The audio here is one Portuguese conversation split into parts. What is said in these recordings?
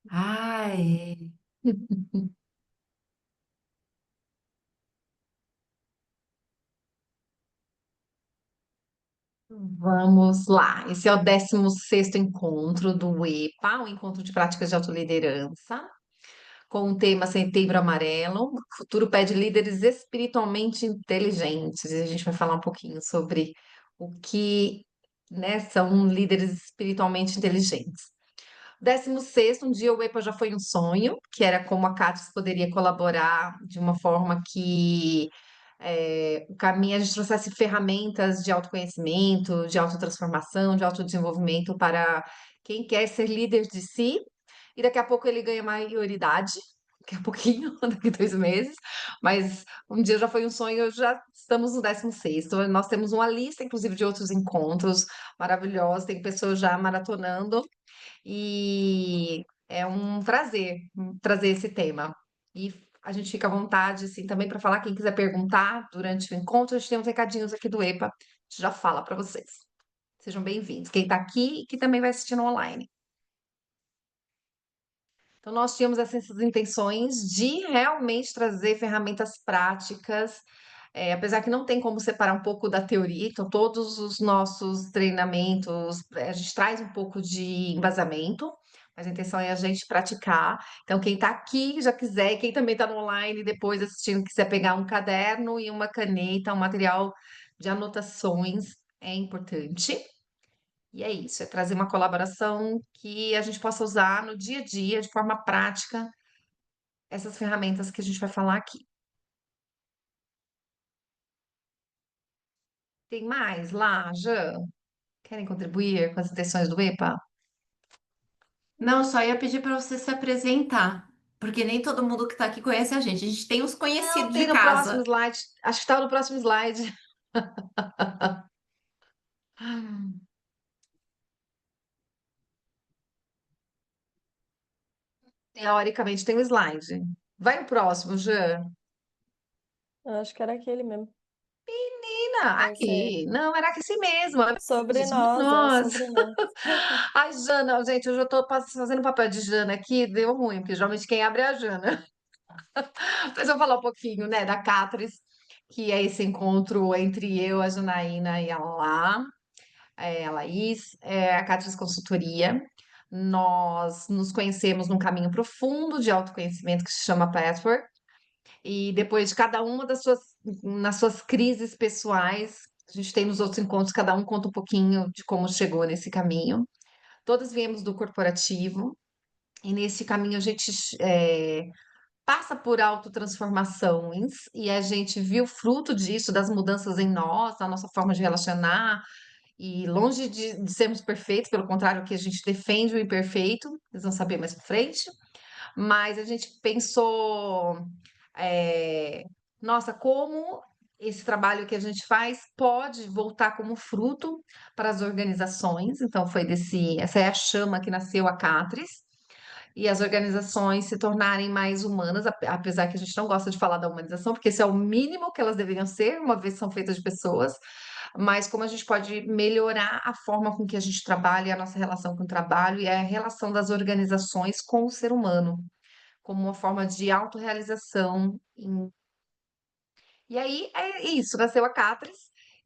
Ai, vamos lá. Esse é o 16º encontro do EPA, o Encontro de Práticas de Autoliderança, com o tema Setembro Amarelo, Futuro Pede Líderes Espiritualmente Inteligentes. E a gente vai falar um pouquinho sobre o que, né, são líderes espiritualmente inteligentes. 16º, um dia o EPA já foi um sonho, que era como a Catres poderia colaborar de uma forma que o caminho a gente trouxesse ferramentas de autoconhecimento, de autotransformação, de autodesenvolvimento para quem quer ser líder de si, e daqui a pouco ele ganha maioridade, daqui a pouquinho, daqui 2 meses, mas um dia já foi um sonho, já estamos no 16º, nós temos uma lista, inclusive, de outros encontros maravilhosos, tem pessoas já maratonando, e é um prazer trazer esse tema. E a gente fica à vontade, assim, também para falar. Quem quiser perguntar durante o encontro, a gente tem uns recadinhos aqui do EPA, a gente já fala para vocês. Sejam bem-vindos. Quem está aqui e que também vai assistir no online. Então, nós tínhamos essas intenções de realmente trazer ferramentas práticas, apesar que não tem como separar um pouco da teoria, então, todos os nossos treinamentos, a gente traz um pouco de embasamento, mas a intenção é a gente praticar. Então, quem está aqui já quiser, e quem também está no online depois assistindo, quiser pegar um caderno e uma caneta, um material de anotações, é importante. E é isso, é trazer uma colaboração que a gente possa usar no dia a dia, de forma prática, essas ferramentas que a gente vai falar aqui. Tem mais lá, Jã? Querem contribuir com as intenções do EPA? Não, só ia pedir para você se apresentar, porque nem todo mundo que está aqui conhece a gente. A gente tem os Não, conhecidos tem de no próximo casa. slide. Acho que está no próximo slide. Teoricamente tem um slide. Vai o próximo, Jã. Eu acho que era aquele mesmo. Menina, Esse é aqui. Não, era aqui assim mesmo. É sobre verdade, somos nós, é nós. sobre nós. Ai, Jana, gente, eu já estou fazendo papel de Jana aqui, deu ruim, porque geralmente quem abre é a Jana. Mas eu vou falar um pouquinho, né, da Catres, que é esse encontro entre eu, a Janaína e a Lá, a Laís, a Catres Consultoria. Nós nos conhecemos num caminho profundo de autoconhecimento que se chama Pathwork, e depois de cada uma nas suas crises pessoais, a gente tem nos outros encontros, cada um conta um pouquinho de como chegou nesse caminho. Todas viemos do corporativo, e nesse caminho a gente passa por autotransformações e a gente viu o fruto disso, das mudanças em nós, na nossa forma de relacionar, e longe de sermos perfeitos, pelo contrário, que a gente defende o imperfeito, vocês vão saber mais pra frente, mas a gente pensou, é, nossa, como esse trabalho que a gente faz pode voltar como fruto para as organizações, então essa é a chama que nasceu a Catres, e as organizações se tornarem mais humanas, apesar que a gente não gosta de falar da humanização, porque esse é o mínimo que elas deveriam ser, uma vez são feitas de pessoas, mas como a gente pode melhorar a forma com que a gente trabalha, a nossa relação com o trabalho e a relação das organizações com o ser humano, como uma forma de autorrealização. E aí é isso, nasceu a Catres,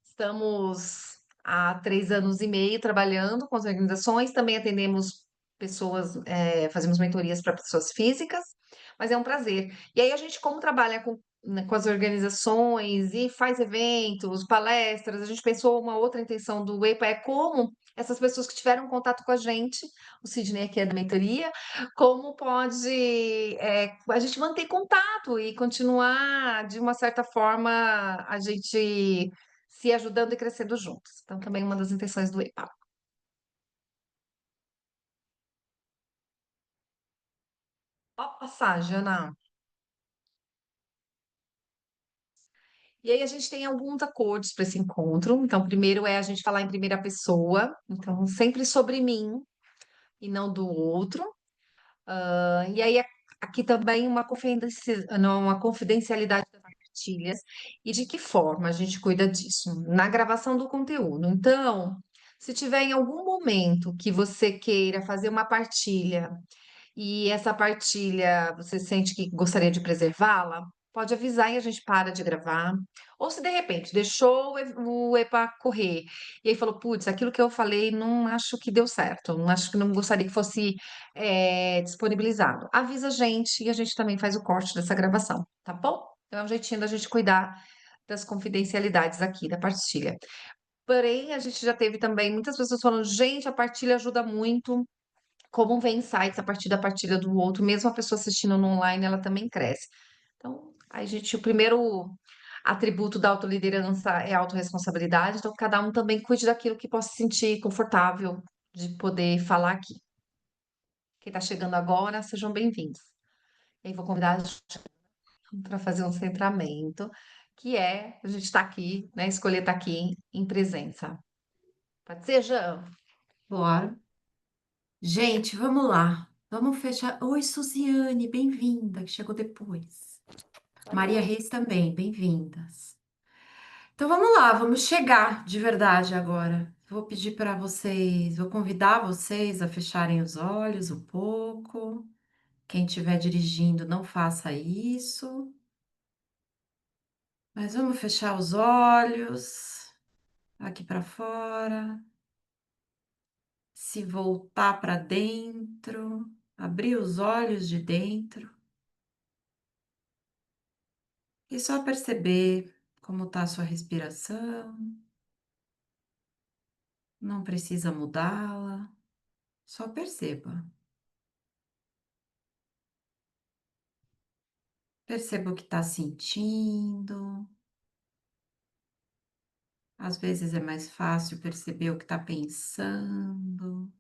estamos há 3 anos e meio trabalhando com as organizações, também atendemos pessoas, fazemos mentorias para pessoas físicas, mas é um prazer. E aí a gente, como trabalha né, com as organizações e faz eventos, palestras, a gente pensou uma outra intenção do EPA é como essas pessoas que tiveram contato com a gente, o Sidney aqui é da mentoria, como pode a gente manter contato e continuar, de uma certa forma, a gente se ajudando e crescendo juntos. Então, também uma das intenções do EPA. Ó, passagem, Ana. E aí a gente tem alguns acordos para esse encontro. Então, primeiro é a gente falar em primeira pessoa, então sempre sobre mim e não do outro. E aí aqui também uma confidencialidade das partilhas e de que forma a gente cuida disso na gravação do conteúdo. Então, se tiver em algum momento que você queira fazer uma partilha e essa partilha você sente que gostaria de preservá-la, pode avisar e a gente para de gravar. Ou se de repente deixou o EPA correr e aí falou, putz, aquilo que eu falei não acho que deu certo, não acho que não gostaria que fosse disponibilizado. Avisa a gente e a gente também faz o corte dessa gravação, tá bom? Então é um jeitinho da gente cuidar das confidencialidades aqui da partilha. Porém, a gente já teve também muitas pessoas falando, gente, a partilha ajuda muito. Como vem insights a partir da partilha do outro, mesmo a pessoa assistindo no online, ela também cresce. Então, a gente, o primeiro atributo da autoliderança é a autorresponsabilidade, então cada um também cuide daquilo que possa se sentir confortável de poder falar aqui. Quem está chegando agora, sejam bem-vindos. E aí vou convidar para fazer um centramento, que é a gente estar aqui, né? Escolher estar aqui em presença. Pode ser, Jean? Bora. Gente, vamos lá. Vamos fechar. Oi, Suziane, bem-vinda, que chegou depois. Maria Valeu. Reis também, bem-vindas. Então vamos lá, vamos chegar de verdade agora. Vou pedir para vocês, vou convidar vocês a fecharem os olhos um pouco. Quem estiver dirigindo, não faça isso. Mas vamos fechar os olhos aqui para fora. Se voltar para dentro, abrir os olhos de dentro e só perceber como está a sua respiração. Não precisa mudá-la, só perceba. Perceba o que está sentindo. Às vezes é mais fácil perceber o que está pensando.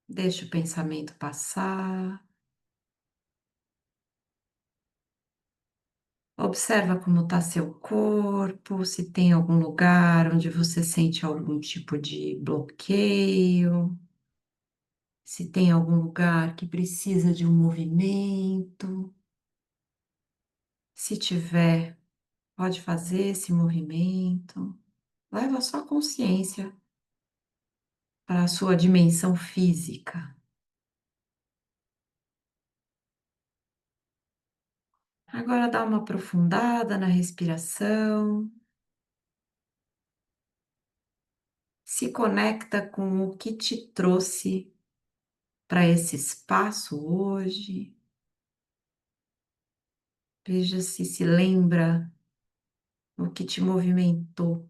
Deixa o pensamento passar. Observa como está seu corpo, se tem algum lugar onde você sente algum tipo de bloqueio, se tem algum lugar que precisa de um movimento. Se tiver, pode fazer esse movimento. Leva a sua consciência para a sua dimensão física. Agora dá uma aprofundada na respiração. Se conecta com o que te trouxe para esse espaço hoje. Veja se lembra o que te movimentou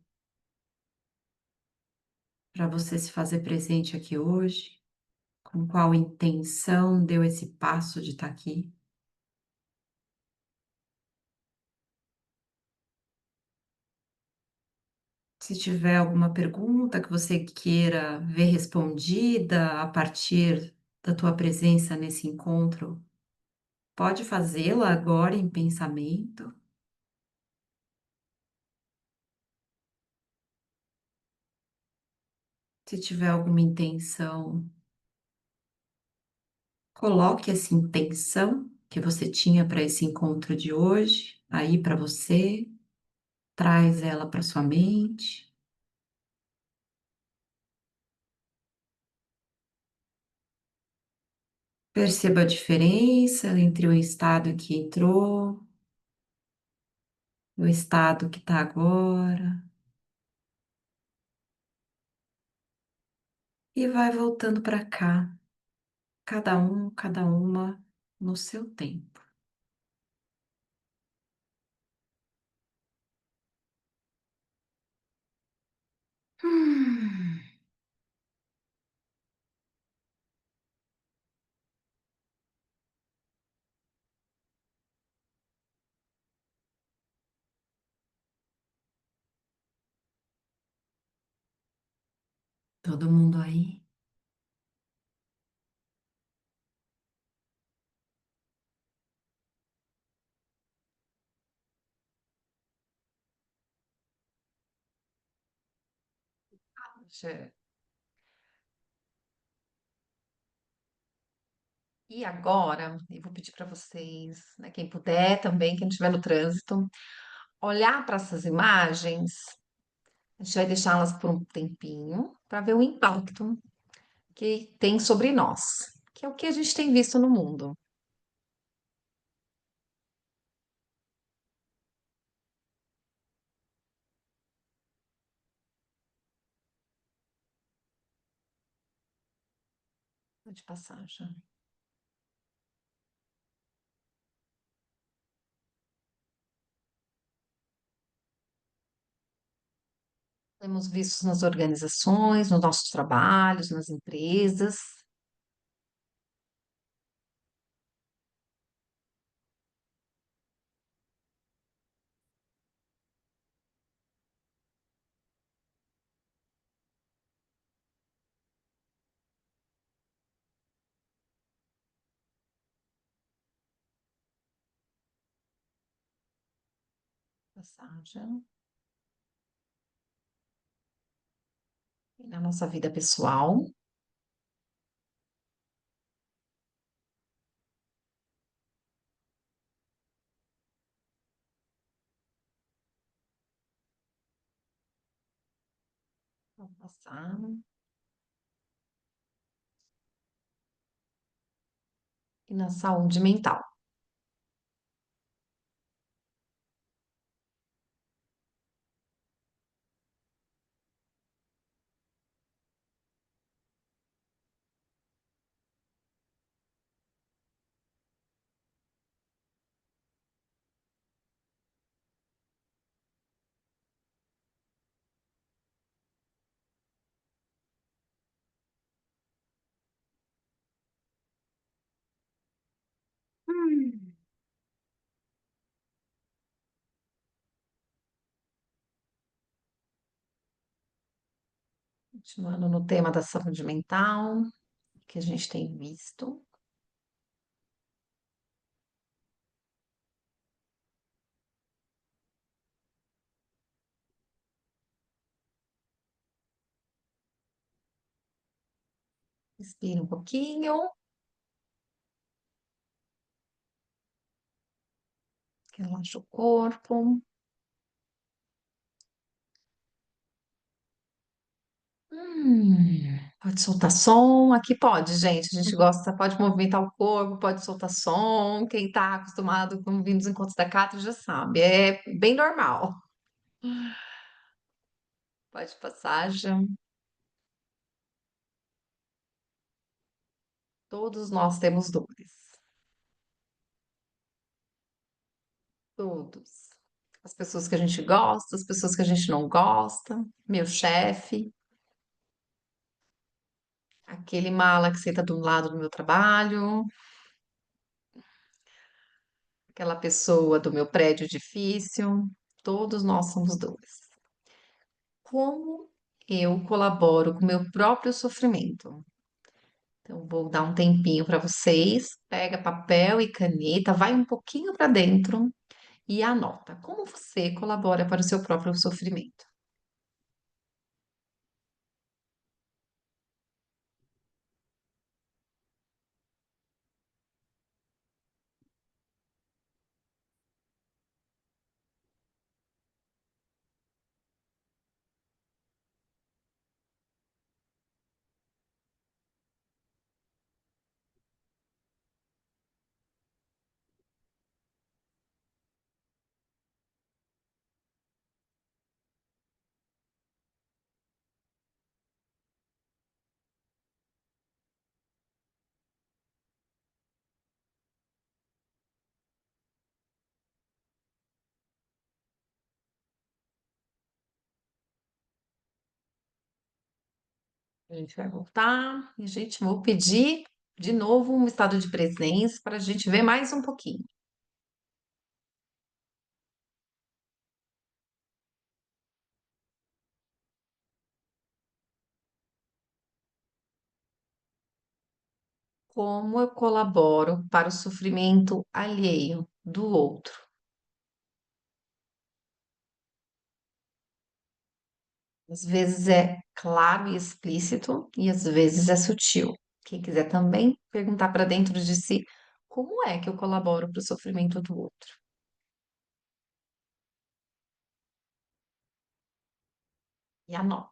para você se fazer presente aqui hoje. Com qual intenção deu esse passo de estar aqui. Se tiver alguma pergunta que você queira ver respondida a partir da tua presença nesse encontro, pode fazê-la agora em pensamento. Se tiver alguma intenção, coloque essa intenção que você tinha para esse encontro de hoje aí para você, traz ela para sua mente. Perceba a diferença entre o estado que entrou, o estado que está agora, e vai voltando para cá, cada um, cada uma no seu tempo. Hum, todo mundo aí? Che- E agora, eu vou pedir para vocês, né, quem puder também, quem estiver no trânsito, olhar para essas imagens. A gente vai deixá-las por um tempinho para ver o impacto que tem sobre nós, que é o que a gente tem visto no mundo. De passagem. Temos visto nas organizações, nos nossos trabalhos, nas empresas. Passagem. E na nossa vida pessoal, vamos passar. E na saúde mental. Hum. Continuando no tema da saúde mental, que a gente tem visto. Respira um pouquinho, relaxa o corpo. Pode soltar som. Aqui pode, gente. A gente gosta, pode movimentar o corpo, pode soltar som. Quem está acostumado com vir nos encontros da Cata já sabe. É bem normal. Pode passagem. Todos nós temos dores. Todos. As pessoas que a gente gosta, as pessoas que a gente não gosta, meu chefe, aquele mala que senta do lado do meu trabalho, aquela pessoa do meu prédio difícil, todos nós somos dores. Como eu colaboro com o meu próprio sofrimento? Então, vou dar um tempinho para vocês, pega papel e caneta, vai um pouquinho para dentro e anota como você colabora para o seu próprio sofrimento. A gente vai voltar e a gente vou pedir de novo um estado de presença para a gente ver mais um pouquinho. Como eu colaboro para o sofrimento alheio do outro? Às vezes é claro e explícito, e às vezes é sutil. Quem quiser também perguntar para dentro de si, como é que eu colaboro para o sofrimento do outro? E anota.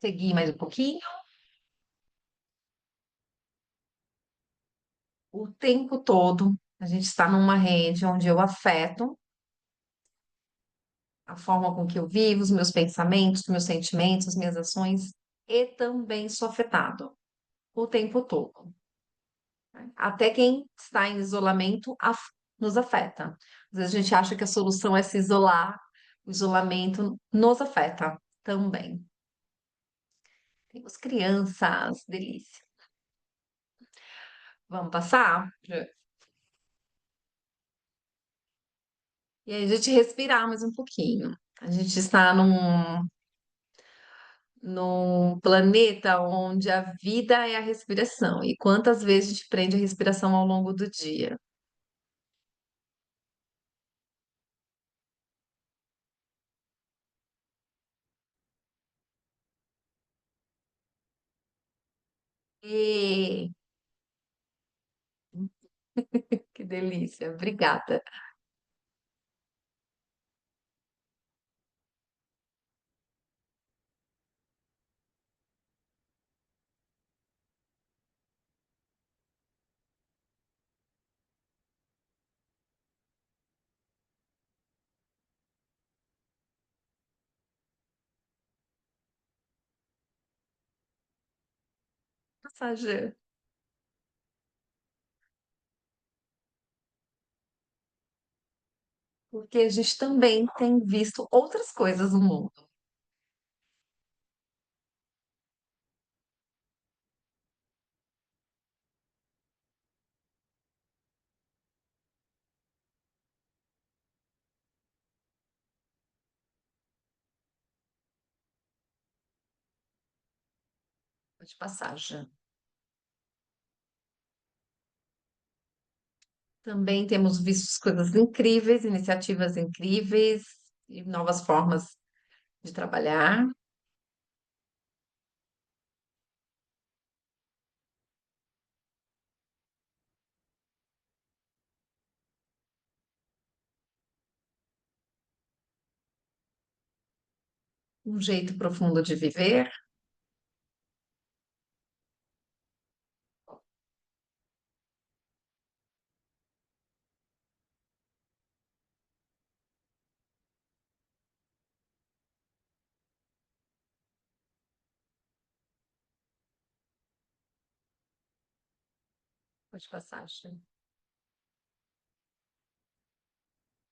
seguir mais um pouquinho. O tempo todo a gente está numa rede onde eu afeto a forma com que eu vivo, os meus pensamentos, os meus sentimentos, as minhas ações, e também sou afetado o tempo todo. Até quem está em isolamento nos afeta. Às vezes a gente acha que a solução é se isolar, o isolamento nos afeta também. Temos crianças, delícia. Vamos passar? E aí a gente respirar mais um pouquinho. A gente está num planeta onde a vida é a respiração. E quantas vezes a gente prende a respiração ao longo do dia? E... Que delícia, obrigada. Massagem. Porque a gente também tem visto outras coisas no mundo. De passagem. Também temos visto coisas incríveis, iniciativas incríveis e novas formas de trabalhar. Um jeito profundo de viver. De passagem.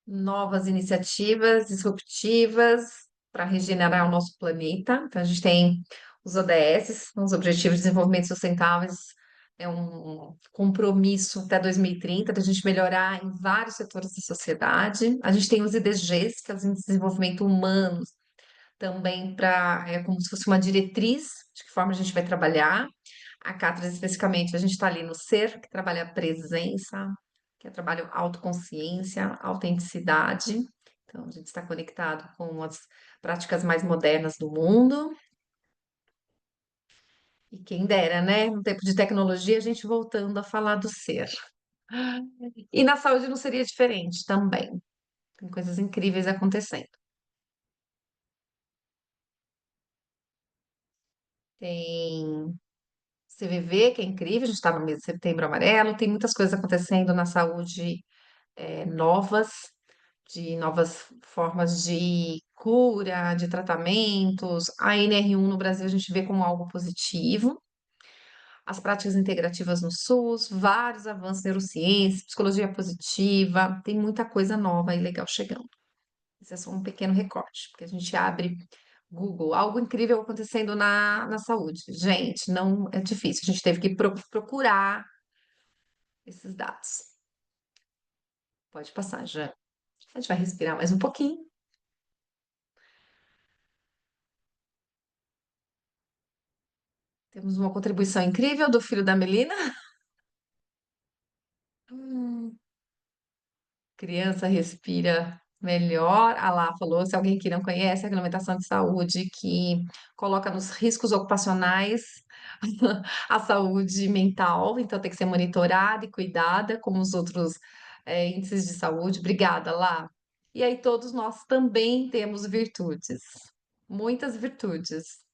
Novas iniciativas disruptivas para regenerar o nosso planeta. Então, a gente tem os ODS, os Objetivos de Desenvolvimento Sustentáveis, é um compromisso até 2030 da gente melhorar em vários setores da sociedade. A gente tem os IDGs, que é os Índices de Desenvolvimento Humano, também para, é como se fosse uma diretriz de que forma a gente vai trabalhar. A CATRAS, especificamente, a gente está ali no ser, que trabalha a presença, que é trabalho autoconsciência, autenticidade. Então, a gente está conectado com as práticas mais modernas do mundo. E quem dera, né? No tempo de tecnologia, a gente voltando a falar do ser. E na saúde não seria diferente também. Tem coisas incríveis acontecendo. Tem CVV, que é incrível, a gente está no mês de setembro amarelo, tem muitas coisas acontecendo na saúde, novas, de novas formas de cura, de tratamentos. A NR1 no Brasil a gente vê como algo positivo. As práticas integrativas no SUS, vários avanços em neurociência, psicologia positiva, tem muita coisa nova e legal chegando. Esse é só um pequeno recorte, porque a gente abre Google, algo incrível acontecendo na saúde. Gente, não é difícil, a gente teve que procurar esses dados. Pode passar, já. A gente vai respirar mais um pouquinho. Temos uma contribuição incrível do filho da Melina. Hum, Criança respira melhor. A lá falou, se alguém que não conhece a regulamentação de saúde que coloca nos riscos ocupacionais a saúde mental, então tem que ser monitorada e cuidada, como os outros índices de saúde. Obrigada, Lá. E aí todos nós também temos virtudes, muitas virtudes.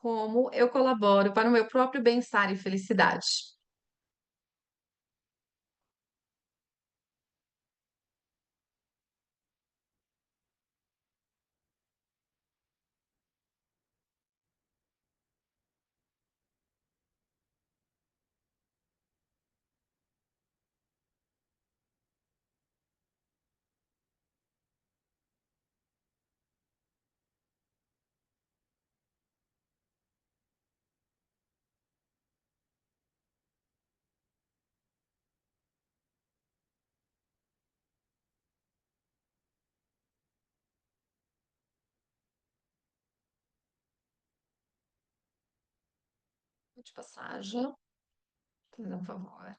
Como eu colaboro para o meu próprio bem-estar e felicidade? De passagem, por favor.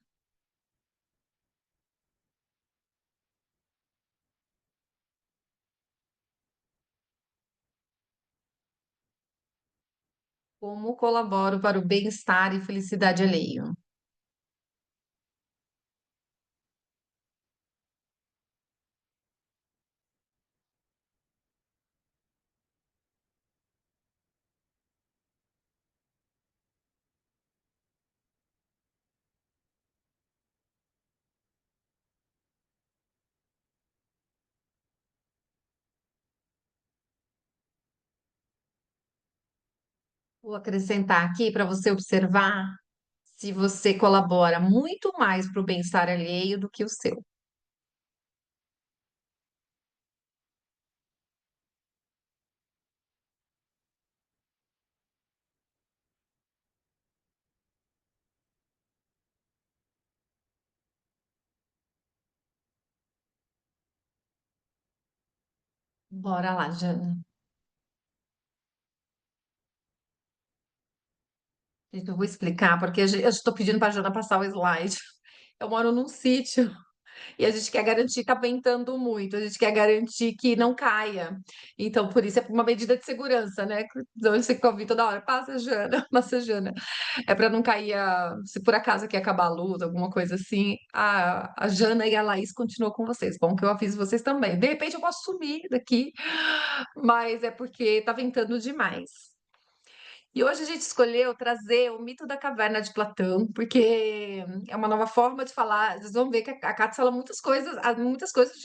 Como colaboro para o bem-estar e felicidade alheio? Vou acrescentar aqui para você observar se você colabora muito mais para o bem-estar alheio do que o seu. Bora lá, Jana. Gente, eu vou explicar, porque eu estou pedindo para a Jana passar o slide. Eu moro num sítio e a gente quer garantir, está ventando muito, a gente quer garantir que não caia. Então, por isso é uma medida de segurança, né? Então, você fica ouvindo toda hora, passa, Jana, passa, Jana. É para não cair, se por acaso aqui acabar a luz, alguma coisa assim, a Jana e a Laís continuam com vocês. Bom que eu aviso vocês também. De repente eu posso sumir daqui, mas é porque tá ventando demais. E hoje a gente escolheu trazer o mito da caverna de Platão, porque é uma nova forma de falar. Vocês vão ver que a Cátia fala muitas coisas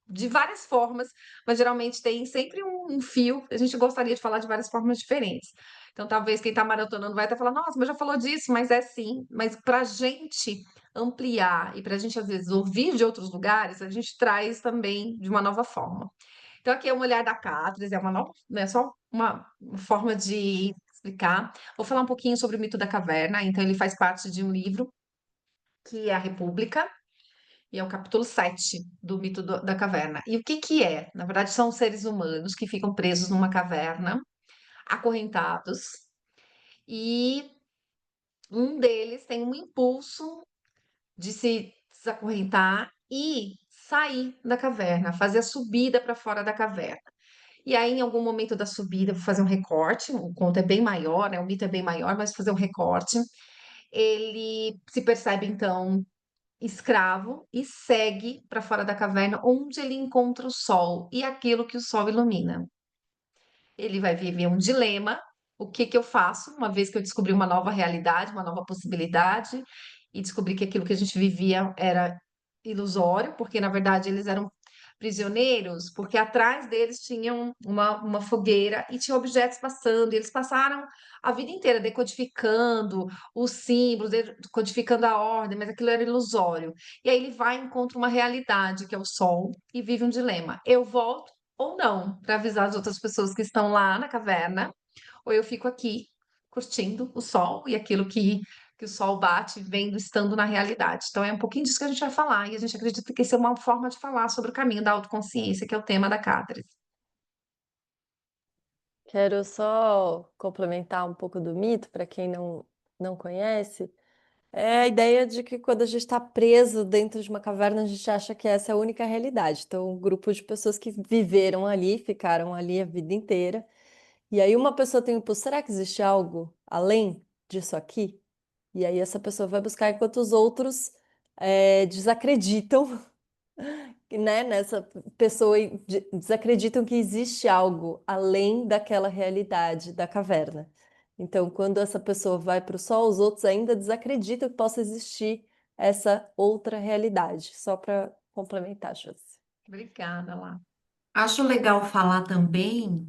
de várias formas, mas geralmente tem sempre um fio. A gente gostaria de falar de várias formas diferentes. Então, talvez quem está maratonando vai até falar, nossa, mas já falou disso, mas é sim. Mas para a gente ampliar e para a gente, às vezes, ouvir de outros lugares, a gente traz também de uma nova forma. Então, aqui é um olhar da Cátulas, é uma nova, né, só uma forma de explicar. Vou falar um pouquinho sobre o mito da caverna. Então, ele faz parte de um livro que é a República, e é o capítulo 7 do mito da caverna. E o que que é? Na verdade, são seres humanos que ficam presos numa caverna, acorrentados, e um deles tem um impulso de se desacorrentar e sair da caverna, fazer a subida para fora da caverna. E aí, em algum momento da subida, vou fazer um recorte, o conto é bem maior, né? O mito é bem maior, mas vou fazer um recorte. Ele se percebe, então, escravo e segue para fora da caverna, onde ele encontra o sol e aquilo que o sol ilumina. Ele vai viver um dilema. O que que eu faço, uma vez que eu descobri uma nova realidade, uma nova possibilidade, e descobri que aquilo que a gente vivia era ilusório, porque na verdade eles eram prisioneiros, porque atrás deles tinham uma fogueira e tinha objetos passando, e eles passaram a vida inteira decodificando os símbolos, decodificando a ordem, mas aquilo era ilusório. E aí ele vai e encontra uma realidade, que é o sol, e vive um dilema. Eu volto ou não, para avisar as outras pessoas que estão lá na caverna, ou eu fico aqui curtindo o sol e aquilo que o sol bate, vendo, estando na realidade. Então é um pouquinho disso que a gente vai falar, e a gente acredita que isso é uma forma de falar sobre o caminho da autoconsciência, que é o tema da Cátares. Quero só complementar um pouco do mito, para quem não conhece. É a ideia de que quando a gente está preso dentro de uma caverna, a gente acha que essa é a única realidade. Então, um grupo de pessoas que viveram ali, ficaram ali a vida inteira. E aí uma pessoa tem o impulso, será que existe algo além disso aqui? E aí essa pessoa vai buscar, enquanto os outros desacreditam, né, nessa pessoa e desacreditam que existe algo além daquela realidade da caverna. Então, quando essa pessoa vai para o sol, os outros ainda desacreditam que possa existir essa outra realidade. Só para complementar, Josi. Obrigada, lá. Acho legal falar também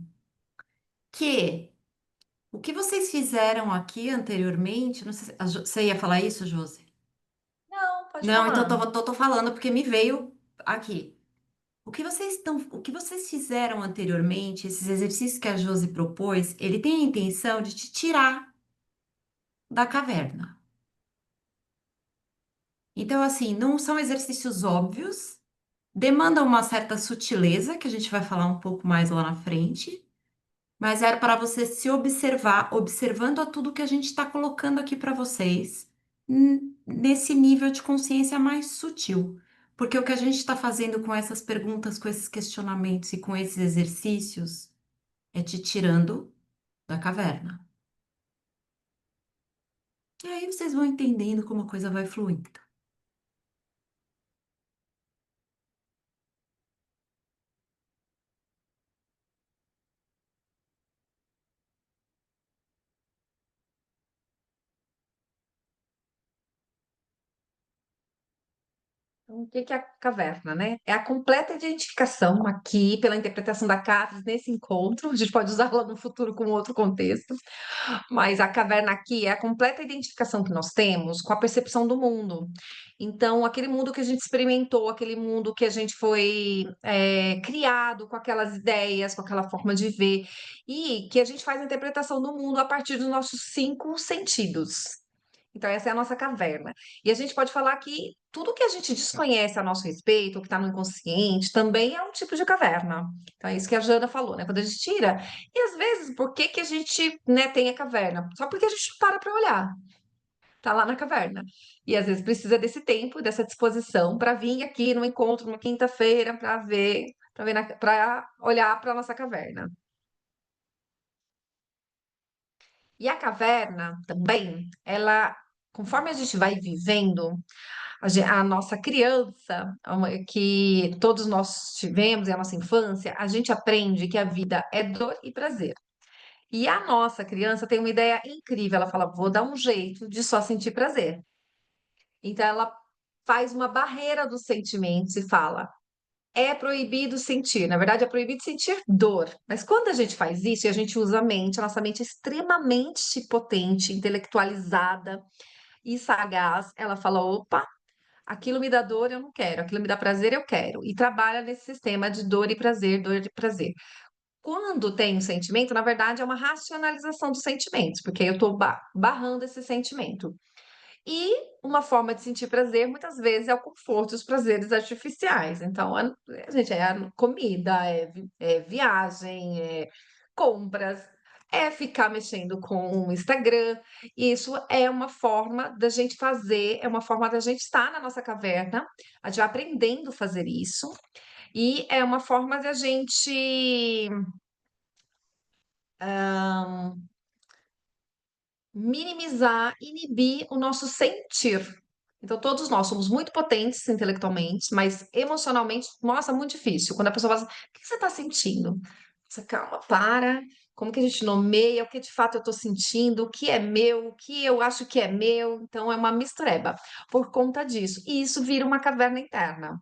que o que vocês fizeram aqui anteriormente, não sei se você ia falar isso, Josi? Não, pode Não, então falar. tô falando porque me veio aqui. O que vocês fizeram anteriormente, esses exercícios que a Josi propôs, ele tem a intenção de te tirar da caverna. Então, assim, não são exercícios óbvios, demandam uma certa sutileza, que a gente vai falar um pouco mais lá na frente, mas era para você se observar, observando a tudo que a gente está colocando aqui para vocês, nesse nível de consciência mais sutil. Porque o que a gente está fazendo com essas perguntas, com esses questionamentos e com esses exercícios é te tirando da caverna. E aí vocês vão entendendo como a coisa vai fluindo. Então, o que que é a caverna, né? É a completa identificação aqui pela interpretação da Catherine nesse encontro. A gente pode usá-la no futuro com outro contexto, mas a caverna aqui é a completa identificação que nós temos com a percepção do mundo. Então, aquele mundo que a gente experimentou, aquele mundo que a gente foi criado com aquelas ideias, com aquela forma de ver, e que a gente faz a interpretação do mundo a partir dos nossos cinco sentidos. Então, essa é a nossa caverna. E a gente pode falar que tudo que a gente desconhece a nosso respeito, o que está no inconsciente, também é um tipo de caverna. Então, é isso que a Jana falou, né? Quando a gente tira, e às vezes, por que que a gente, né, tem a caverna? Só porque a gente para olhar, tá lá na caverna. E às vezes precisa desse tempo, dessa disposição para vir aqui no encontro, na quinta-feira, para olhar para nossa caverna. E a caverna também, ela, conforme a gente vai vivendo, a nossa criança, que todos nós tivemos, e a nossa infância, a gente aprende que a vida é dor e prazer. E a nossa criança tem uma ideia incrível. Ela fala: vou dar um jeito de só sentir prazer. Então, ela faz uma barreira dos sentimentos e fala: é proibido sentir. Na verdade, é proibido sentir dor. Mas quando a gente faz isso e a gente usa a mente, a nossa mente é extremamente potente, intelectualizada e sagaz, ela fala: opa. Aquilo me dá dor, eu não quero. Aquilo me dá prazer, eu quero. E trabalha nesse sistema de dor e prazer, dor e prazer. Quando tem um sentimento, na verdade, é uma racionalização dos sentimentos, porque eu estou barrando esse sentimento. E uma forma de sentir prazer, muitas vezes, é o conforto, os prazeres artificiais. Então, gente, é a comida, é viagem, é compras, é ficar mexendo com o Instagram. Isso é uma forma da gente fazer, é uma forma da gente estar na nossa caverna, a gente vai aprendendo a fazer isso, e é uma forma da gente minimizar, inibir o nosso sentir. Então, todos nós somos muito potentes intelectualmente, mas emocionalmente, nossa, muito difícil. Quando a pessoa fala assim: o que você está sentindo? Você, calma, para. Como que a gente nomeia? O que de fato eu estou sentindo? O que é meu? O que eu acho que é meu? Então, é uma mistureba por conta disso. E isso vira uma caverna interna.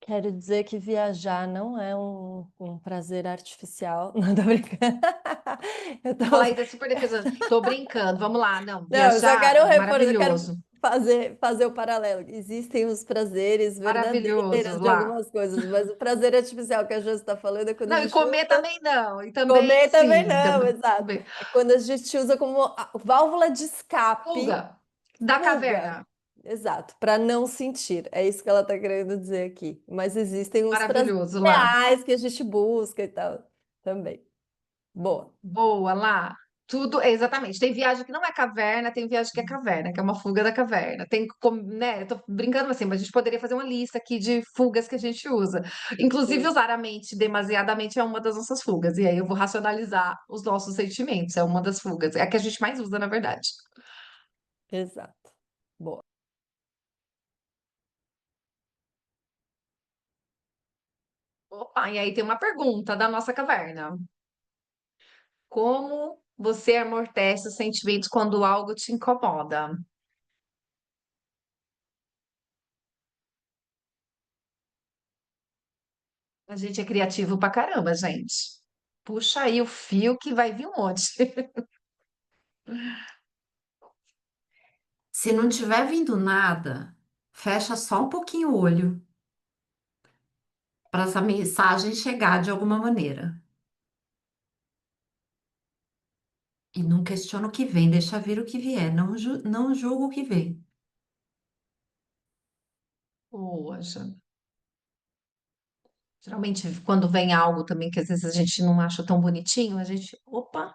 Quero dizer que viajar não é um prazer artificial. Não, tô brincando. Eu tô, A Laís é super defesa. Tô brincando, vamos lá. Não, não, eu só viajar quero é repor, eu quero maravilhoso. fazer o paralelo. Existem os prazeres Maravilhoso verdadeiros de lá. algumas coisas, mas o prazer artificial que a Josi está falando é quando a Não, e gente comer usa. também não. E também, Comer também sim, não, também. exato. É quando a gente usa como válvula de escape, Fuga da fuga. caverna. Exato, para não sentir. É isso que ela está querendo dizer aqui. Mas existem os prazeres Maravilhoso lá. reais que a gente busca e tal também. Boa. Boa lá. Tudo, exatamente. Tem viagem que não é caverna, tem viagem que é caverna, que é uma fuga da caverna. Tem, né? Eu tô brincando assim, mas a gente poderia fazer uma lista aqui de fugas que a gente usa. Inclusive, Sim, usar a mente demasiadamente é uma das nossas fugas. E aí eu vou racionalizar os nossos sentimentos. É uma das fugas. É a que a gente mais usa, na verdade. exato. Boa. Opa, e aí tem uma pergunta da nossa caverna. Como você amortece os sentimentos quando algo te incomoda. A gente é criativo pra caramba, gente. Puxa aí o fio que vai vir um monte. Se não tiver vindo nada, fecha só um pouquinho o olho para essa mensagem chegar de alguma maneira. E não questiona o que vem, deixa vir o que vier, não julga o que vem. Poxa. Geralmente, quando vem algo também que às vezes a gente não acha tão bonitinho, a gente, opa,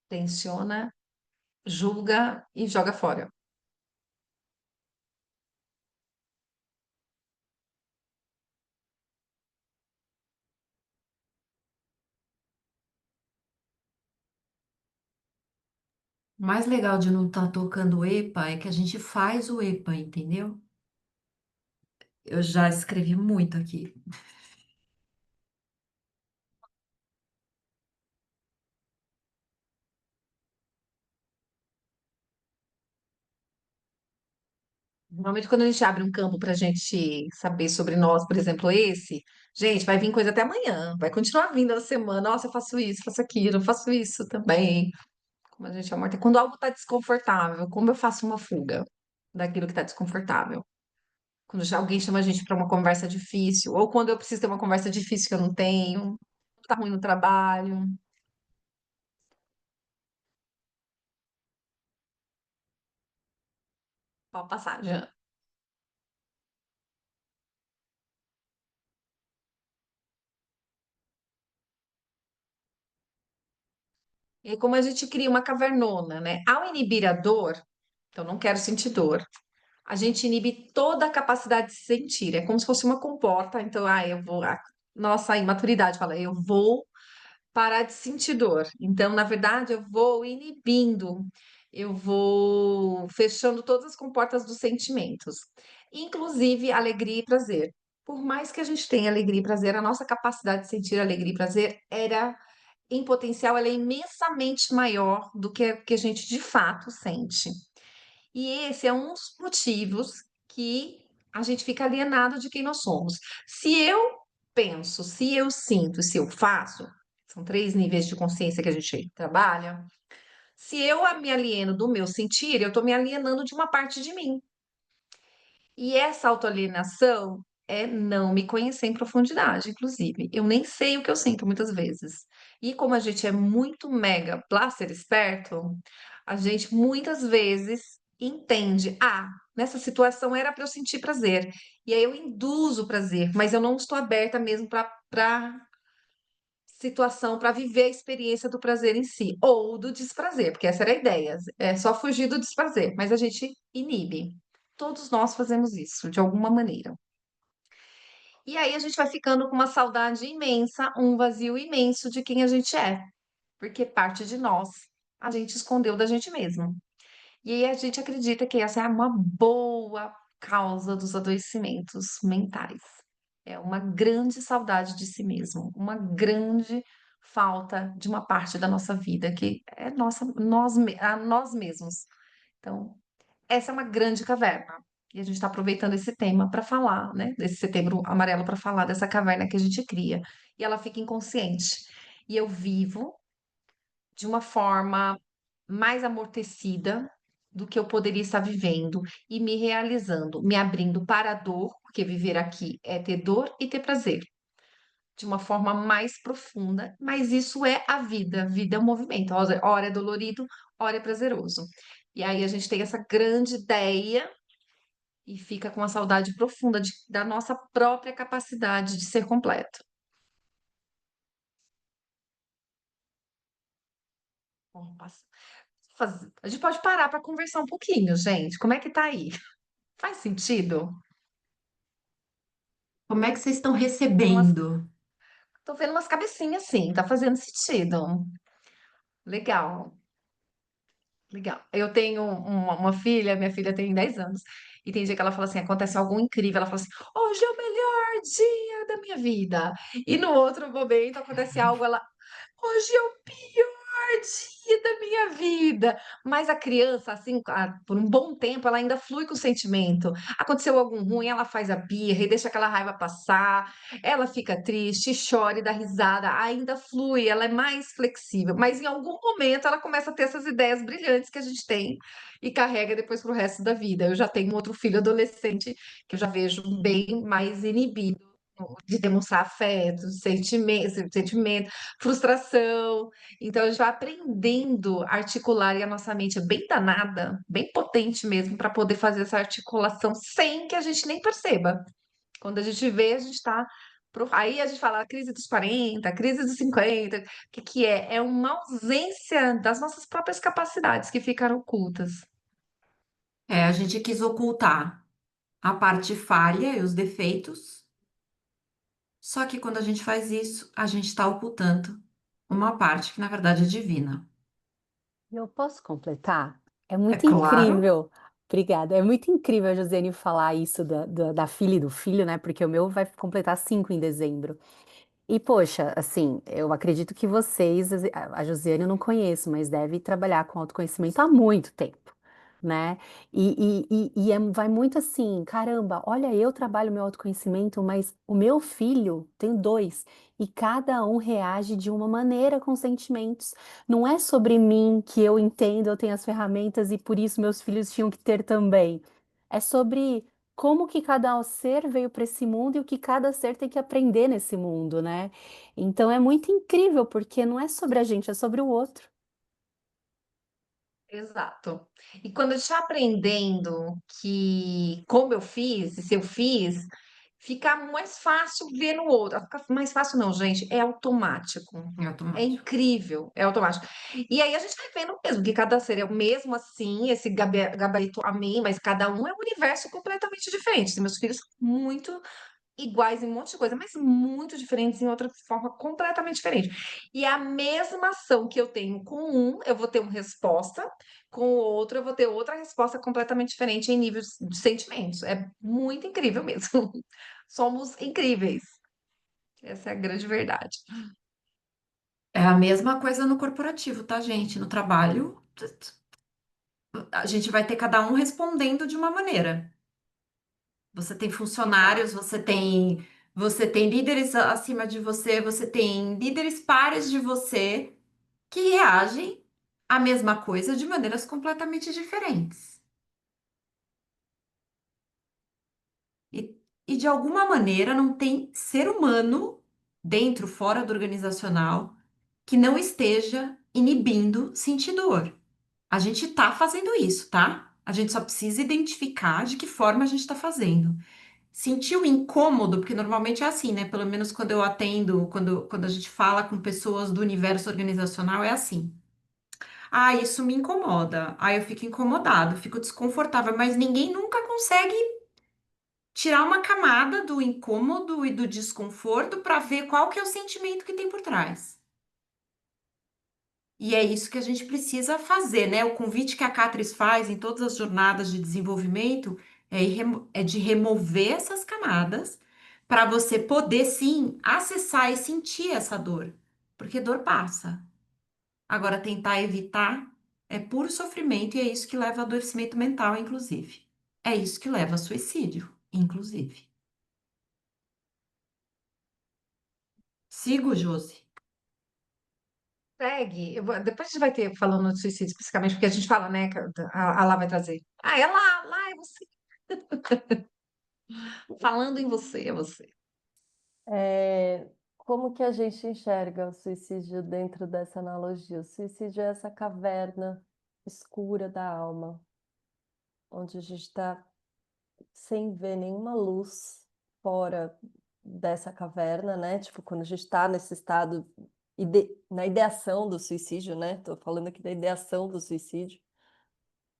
tensiona, julga e joga fora. O mais legal de não estar tocando EPA é que a gente faz o EPA, entendeu? Eu já escrevi muito aqui. Normalmente, quando a gente abre um campo para a gente saber sobre nós, por exemplo, esse, gente, vai vir coisa até amanhã, vai continuar vindo na semana. Nossa, eu faço isso, faço aquilo, eu faço isso também. Como a gente amorta. Quando algo está desconfortável, como eu faço uma fuga daquilo que está desconfortável? Quando já alguém chama a gente para uma conversa difícil, ou quando eu preciso ter uma conversa difícil que eu não tenho, tá ruim no trabalho, pode passar, já. E aí, como a gente cria uma cavernona, né? Ao inibir a dor, então não quero sentir dor, a gente inibe toda a capacidade de sentir. É como se fosse uma comporta. Então, eu vou. Nossa imaturidade fala, eu vou parar de sentir dor. Então, na verdade, eu vou inibindo, eu vou fechando todas as comportas dos sentimentos, inclusive alegria e prazer. Por mais que a gente tenha alegria e prazer, a nossa capacidade de sentir alegria e prazer era, em potencial, ela é imensamente maior do que a que a gente de fato sente. E esse é um dos motivos que a gente fica alienado de quem nós somos. Se eu penso, se eu sinto, se eu faço, são três níveis de consciência que a gente trabalha. Se eu me alieno do meu sentir, eu estou me alienando de uma parte de mim. E essa autoalienação é não me conhecer em profundidade, inclusive. Eu nem sei o que eu sinto muitas vezes. E como a gente é muito mega blaster esperto, a gente muitas vezes entende, nessa situação era para eu sentir prazer. E aí eu induzo o prazer, mas eu não estou aberta mesmo para situação, para viver a experiência do prazer em si, ou do desprazer, porque essa era a ideia, é só fugir do desprazer, mas a gente inibe. Todos nós fazemos isso, de alguma maneira. E aí a gente vai ficando com uma saudade imensa, um vazio imenso de quem a gente é, porque parte de nós a gente escondeu da gente mesmo. E aí a gente acredita que essa é uma boa causa dos adoecimentos mentais. É uma grande saudade de si mesmo, uma grande falta de uma parte da nossa vida que é nossa, a nós mesmos. Então, essa é uma grande caverna. E a gente está aproveitando esse tema para falar, né? Desse setembro amarelo para falar dessa caverna que a gente cria. E ela fica inconsciente. E eu vivo de uma forma mais amortecida do que eu poderia estar vivendo e me realizando, me abrindo para a dor, porque viver aqui é ter dor e ter prazer, de uma forma mais profunda, mas isso é a vida. A vida é um movimento, ora é dolorido, ora é prazeroso. E aí a gente tem essa grande ideia e fica com uma saudade profunda da nossa própria capacidade de ser completo. Bom, a gente pode parar para conversar um pouquinho, gente. Como é que tá aí? Faz sentido? Como é que vocês estão Vendo umas- recebendo? Tô vendo umas cabecinhas assim, tá fazendo sentido. Legal, legal. Eu tenho uma filha, minha filha tem 10 anos, e tem dia que ela fala assim: acontece algo incrível. Ela fala assim: hoje é o melhor dia da minha vida. E no outro momento acontece algo, ela, hoje é o pior dia da minha vida. Mas a criança, assim, por um bom tempo, ela ainda flui com o sentimento. Aconteceu algum ruim, ela faz a birra e deixa aquela raiva passar. Ela fica triste, chora e dá risada. Ainda flui, ela é mais flexível. Mas em algum momento ela começa a ter essas ideias brilhantes que a gente tem e carrega depois para o resto da vida. Eu já tenho um outro filho adolescente que eu já vejo bem mais inibido de demonstrar afeto, sentimento, frustração. Então, a gente vai aprendendo a articular e a nossa mente é bem danada, bem potente mesmo, para poder fazer essa articulação sem que a gente nem perceba. Quando a gente vê, a gente está. Aí a gente fala a crise dos 40, a crise dos 50. O que que é? É uma ausência das nossas próprias capacidades que ficaram ocultas. A gente quis ocultar a parte falha e os defeitos, só que quando a gente faz isso, a gente está ocultando uma parte que na verdade é divina. Eu posso completar? É É muito claro. incrível. Obrigada. É muito incrível a Josiane falar isso da filha e do filho, né? Porque o meu vai completar 5 em dezembro. E, poxa, assim, eu acredito que vocês, a Josiane eu não conheço, mas deve trabalhar com autoconhecimento há muito tempo, né? Vai muito assim, caramba, olha, eu trabalho meu autoconhecimento, mas o meu filho tem dois, e cada um reage de uma maneira com sentimentos. Não é sobre mim que eu entendo, eu tenho as ferramentas e por isso meus filhos tinham que ter também. É sobre como que cada ser veio para esse mundo e o que cada ser tem que aprender nesse mundo, né? Então é muito incrível, porque não é sobre a gente, é sobre o outro. Exato. E quando a gente está aprendendo que como eu fiz, e se eu fiz, fica mais fácil ver no outro. Fica mais fácil não, gente, é automático. É É automático. incrível, é automático. E aí a gente vai vendo mesmo que cada ser é o mesmo assim, esse gabarito a mim, mas cada um é um universo completamente diferente. Meus filhos são muito iguais em um monte de coisa, mas muito diferentes em outra forma completamente diferente. E a mesma ação que eu tenho com um, eu vou ter uma resposta, com o outro, eu vou ter outra resposta completamente diferente em níveis de sentimentos. É muito incrível mesmo. Somos incríveis. Essa é a grande verdade. É a mesma coisa no corporativo, tá, gente? No trabalho, a gente vai ter cada um respondendo de uma maneira. Você tem Exato. funcionários, você tem líderes acima de você, você tem líderes pares de você que reagem à mesma coisa de maneiras completamente diferentes. E de alguma maneira não tem ser humano dentro, fora do organizacional, que não esteja inibindo sentir dor. A gente está fazendo isso, tá? A gente só precisa identificar de que forma a gente está fazendo. Sentiu incômodo, porque normalmente é assim, né? Pelo menos quando eu atendo, quando a gente fala com pessoas do universo organizacional, é assim. Ah, isso me incomoda. Ah, eu fico incomodado, fico desconfortável, mas ninguém nunca consegue tirar uma camada do incômodo e do desconforto para ver qual que é o sentimento que tem por trás. E é isso que a gente precisa fazer, né? O convite que a Catrice faz em todas as jornadas de desenvolvimento é de remover essas camadas para você poder sim acessar e sentir essa dor, porque dor passa. Agora, tentar evitar é puro sofrimento e é isso que leva a adoecimento mental, inclusive. É isso que leva a suicídio, inclusive. Sigo, Josi. Segue. Depois a gente vai ter falando de suicídio especificamente, porque a gente fala, né? Que a Lá vai trazer. Ah, é lá, lá é você. Falando em você, é você. Como que a gente enxerga o suicídio dentro dessa analogia? O suicídio é essa caverna escura da alma, onde a gente está sem ver nenhuma luz fora dessa caverna, né? Tipo, quando a gente está nesse estado, na ideação do suicídio, né? Tô falando aqui da ideação do suicídio.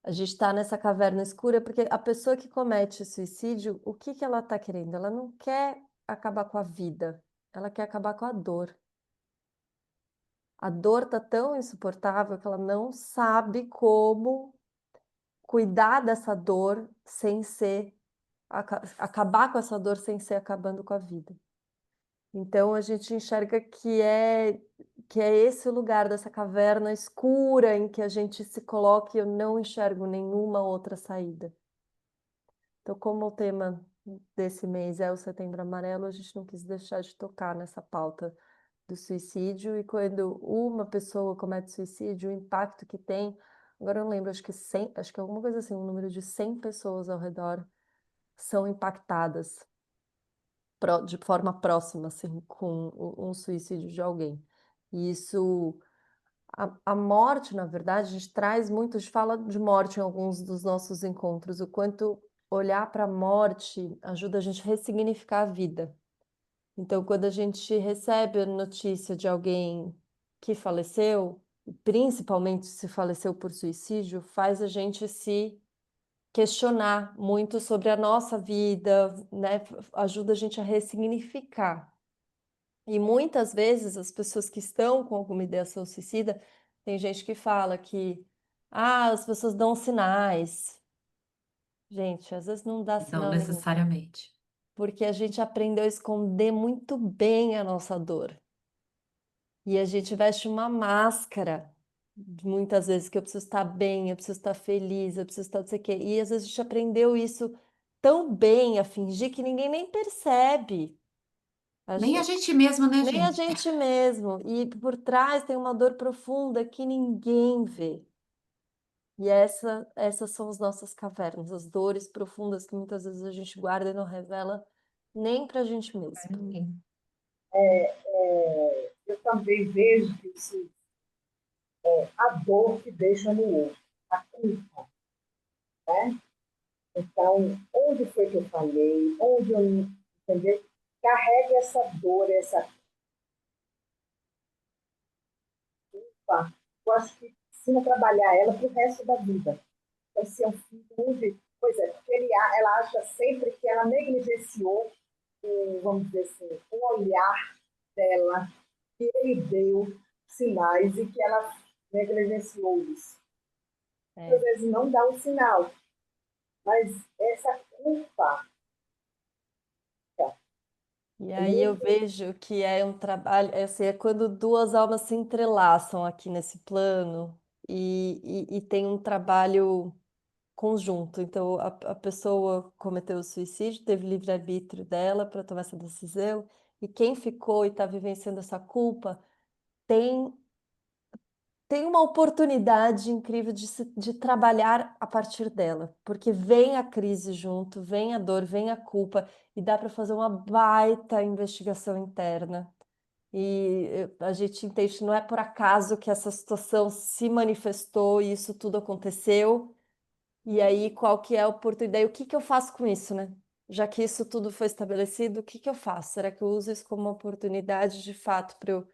A gente está nessa caverna escura porque a pessoa que comete suicídio, o que que ela está querendo? Ela não quer acabar com a vida, ela quer acabar com a dor. A dor tá tão insuportável que ela não sabe como cuidar dessa dor sem ser acabar com essa dor sem ser acabando com a vida. Então a gente enxerga que é esse o lugar dessa caverna escura em que a gente se coloca e eu não enxergo nenhuma outra saída. Então, como o tema desse mês é o Setembro Amarelo, a gente não quis deixar de tocar nessa pauta do suicídio, e quando uma pessoa comete suicídio, o impacto que tem, agora eu não lembro, acho que 100, acho que é alguma coisa assim, um número de 100 pessoas ao redor são impactadas de forma próxima, assim, com um suicídio de alguém. E isso, a morte, na verdade, a gente traz muito, a gente fala de morte em alguns dos nossos encontros, o quanto olhar para a morte ajuda a gente a ressignificar a vida. Então, quando a gente recebe a notícia de alguém que faleceu, principalmente se faleceu por suicídio, faz a gente se questionar muito sobre a nossa vida, né? Ajuda a gente a ressignificar. E muitas vezes as pessoas que estão com alguma ideação suicida, tem gente que fala que as pessoas dão sinais. Gente, às vezes não dá Não sinal nenhum, necessariamente. porque a gente aprendeu a esconder muito bem a nossa dor. E a gente veste uma máscara, muitas vezes, que eu preciso estar bem, eu preciso estar feliz, eu preciso estar não sei o quê. E às vezes a gente aprendeu isso tão bem a fingir que ninguém nem percebe. A Nem a gente, gente mesmo, né, nem a gente? gente mesmo. E por trás tem uma dor profunda que ninguém vê. E essas são as nossas cavernas, as dores profundas que muitas vezes a gente guarda e não revela nem para a gente mesmo. Ninguém. Eu também vejo que isso, a dor que deixa no outro, a culpa, né? Então, onde foi que eu falhei? Onde eu não entendeu? Carrega essa dor, essa culpa. Eu acho que precisa trabalhar ela para o resto da vida. Então, se é um filho, pois é, porque ela acha sempre que ela negligenciou vamos dizer assim, o olhar dela, que ele deu sinais e que ela negligenciou isso. Às É. vezes não dá um sinal, mas essa culpa E é aí eu muito. vejo que é um trabalho, é, assim, é quando duas almas se entrelaçam aqui nesse plano e tem um trabalho conjunto. Então a pessoa cometeu o suicídio, teve livre-arbítrio dela para tomar essa decisão, e quem ficou e está vivenciando essa culpa tem tem uma oportunidade incrível de trabalhar a partir dela, porque vem a crise junto, vem a dor, vem a culpa, e dá para fazer uma baita investigação interna. E a gente entende que não é por acaso que essa situação se manifestou e isso tudo aconteceu. E aí, qual que é a oportunidade? O que que eu faço com isso, né? Já que isso tudo foi estabelecido, o que que eu faço? Será que eu uso isso como uma oportunidade de fato para eu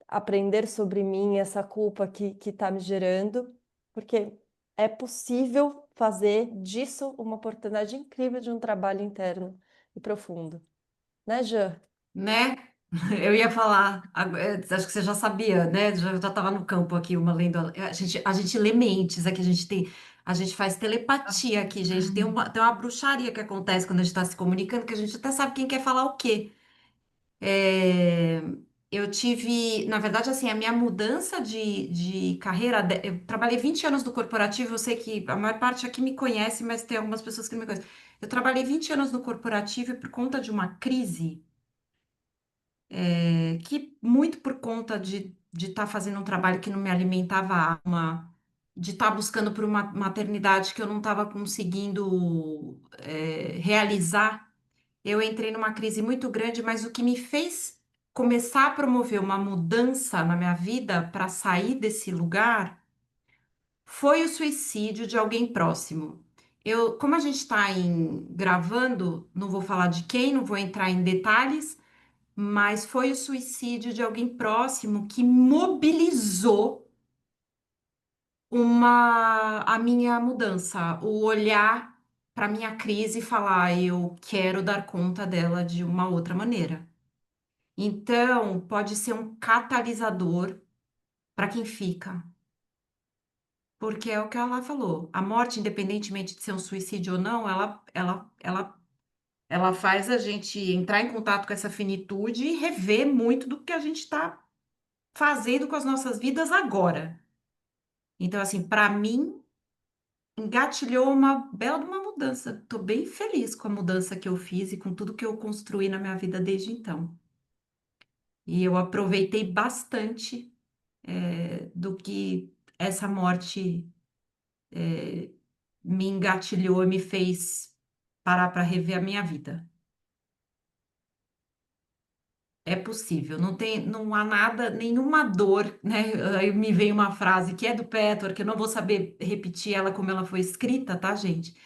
aprender sobre mim, essa culpa que está me gerando, porque é possível fazer disso uma oportunidade incrível de um trabalho interno e profundo, né, Jean? Né? Eu ia falar, acho que você já sabia, né? Já estava no campo aqui, uma lendo. A gente lê mentes, aqui a gente faz telepatia aqui, gente. Tem uma bruxaria que acontece quando a gente está se comunicando, que a gente até sabe quem quer falar o quê. É, eu tive, na verdade, assim, a minha mudança de carreira, eu trabalhei 20 anos no corporativo, eu sei que a maior parte aqui me conhece, mas tem algumas pessoas que não me conhecem. Eu trabalhei 20 anos no corporativo e por conta de uma crise que muito por conta de estar fazendo um trabalho que não me alimentava a alma, de estar buscando por uma maternidade que eu não estava conseguindo realizar, eu entrei numa crise muito grande, mas o que me fez começar a promover uma mudança na minha vida para sair desse lugar foi o suicídio de alguém próximo. Como a gente está gravando, não vou falar de quem, não vou entrar em detalhes, mas foi o suicídio de alguém próximo que mobilizou a minha mudança, o olhar para minha crise e falar, eu quero dar conta dela de uma outra maneira. Então, pode ser um catalisador para quem fica, porque é o que ela falou, a morte, independentemente de ser um suicídio ou não, ela Ela faz a gente entrar em contato com essa finitude e rever muito do que a gente está fazendo com as nossas vidas agora. Então, assim, para mim, engatilhou uma bela de uma mudança. Estou bem feliz com a mudança que eu fiz e com tudo que eu construí na minha vida desde então. E eu aproveitei bastante, do que essa morte me engatilhou e me fez parar para rever a minha vida. É possível, não há nada, nenhuma dor, né? Aí me veio uma frase que é do Petor, que eu não vou saber repetir ela como ela foi escrita, tá, gente?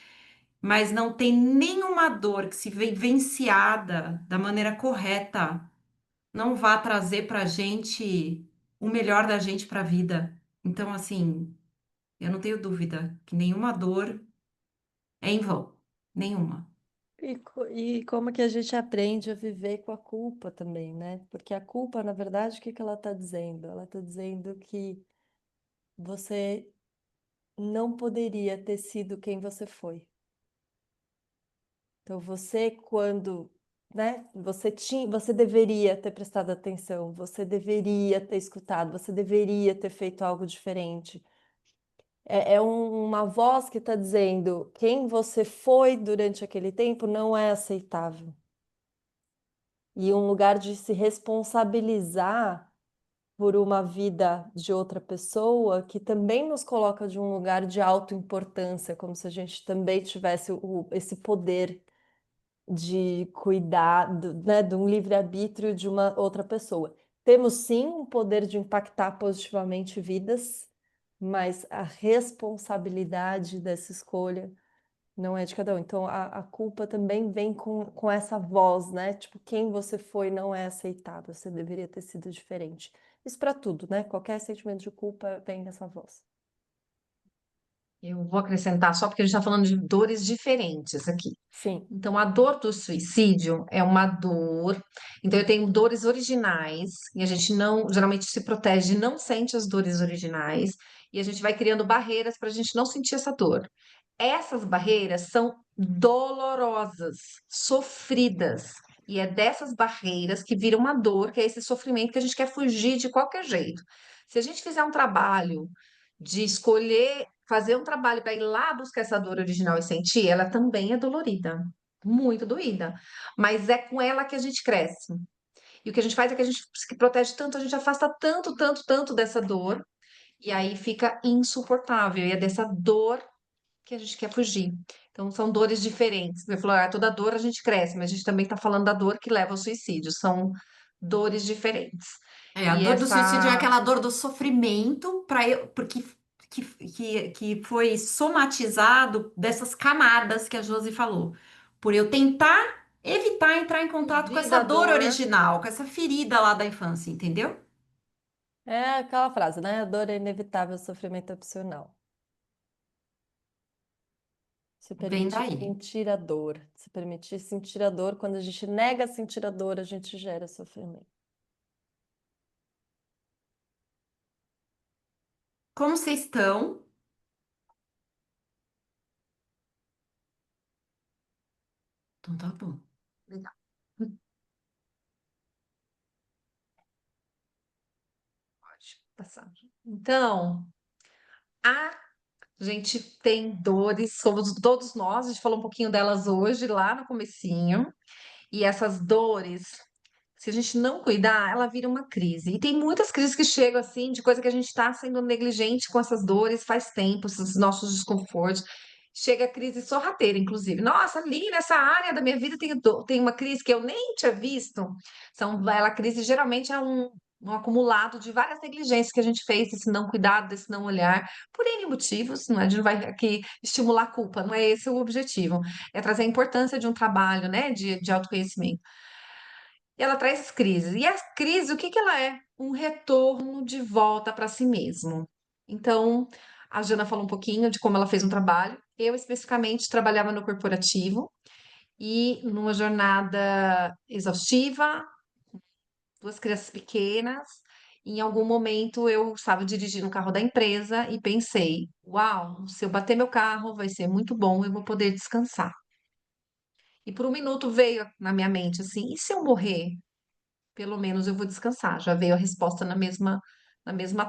Mas não tem nenhuma dor que, se vivenciada da maneira correta, não vá trazer pra gente o melhor da gente para a vida. Então, assim, eu não tenho dúvida que nenhuma dor é em vão, nenhuma. E como que a gente aprende a viver com a culpa também, né? Porque a culpa, na verdade, o que que ela está dizendo? Ela está dizendo que você não poderia ter sido quem você foi. Então você, quando, né, você deveria ter prestado atenção, você deveria ter escutado, você deveria ter feito algo diferente. Uma voz que está dizendo quem você foi durante aquele tempo não é aceitável. E um lugar de se responsabilizar por uma vida de outra pessoa que também nos coloca de um lugar de autoimportância, como se a gente também tivesse esse poder de cuidar né, de um livre-arbítrio de uma outra pessoa. Temos sim um poder de impactar positivamente vidas, mas a responsabilidade dessa escolha não é de cada um. Então a culpa também vem com essa voz, né? Tipo, quem você foi não é aceitável, você deveria ter sido diferente. Isso para tudo, né? Qualquer sentimento de culpa vem nessa voz. Eu vou acrescentar só porque a gente está falando de dores diferentes aqui. Sim. Então, a dor do suicídio é uma dor. Então, eu tenho dores originais, e a gente não, geralmente se protege, não sente as dores originais, e a gente vai criando barreiras para a gente não sentir essa dor. Essas barreiras são dolorosas, sofridas, e é dessas barreiras que vira uma dor, que é esse sofrimento que a gente quer fugir de qualquer jeito. Se a gente fizer um trabalho de escolher fazer um trabalho para ir lá buscar essa dor original e sentir, ela também é dolorida, muito doída, mas é com ela que a gente cresce. E o que a gente faz é que a gente se protege tanto, a gente afasta tanto, tanto, tanto dessa dor, e aí fica insuportável. E é dessa dor que a gente quer fugir. Então, são dores diferentes. Você falou, toda dor a gente cresce, mas a gente também está falando da dor que leva ao suicídio. São dores diferentes. A E dor do suicídio é essa aquela dor do sofrimento, porque que foi somatizado dessas camadas que a Josi falou. Por eu tentar evitar entrar em contato com fugir essa da dor dor. original, com essa ferida lá da infância, entendeu? É aquela frase, né? A dor é inevitável, o sofrimento é opcional. Se Vem permitir daí. sentir a dor. Se permitir sentir a dor, quando a gente nega sentir a dor, a gente gera sofrimento. Como vocês estão? Então tá bom. Legal. Pode passar. Então, a gente tem dores, somos todos nós, a gente falou um pouquinho delas hoje, lá no comecinho, e essas dores, se a gente não cuidar, ela vira uma crise. E tem muitas crises que chegam assim, de coisa que a gente está sendo negligente com essas dores faz tempo, esses nossos desconfortos. Chega a crise sorrateira, inclusive. Nossa, ali nessa área da minha vida tem uma crise que eu nem tinha visto. Ela, crise geralmente é um acumulado de várias negligências que a gente fez, desse não cuidado, desse não olhar, por N motivos, não é? A gente não vai aqui estimular a culpa, não é esse o objetivo. É trazer a importância de um trabalho, né, de autoconhecimento. E ela traz as crises. E a crise, o que que ela é? Um retorno de volta para si mesmo. Então, a Jana falou um pouquinho de como ela fez um trabalho. Eu, especificamente, trabalhava no corporativo e numa jornada exaustiva, duas crianças pequenas. Em algum momento, eu estava dirigindo o carro da empresa e pensei: uau, se eu bater meu carro, vai ser muito bom, eu vou poder descansar. E por um minuto veio na minha mente assim: e se eu morrer? Pelo menos eu vou descansar. Já veio a resposta na mesma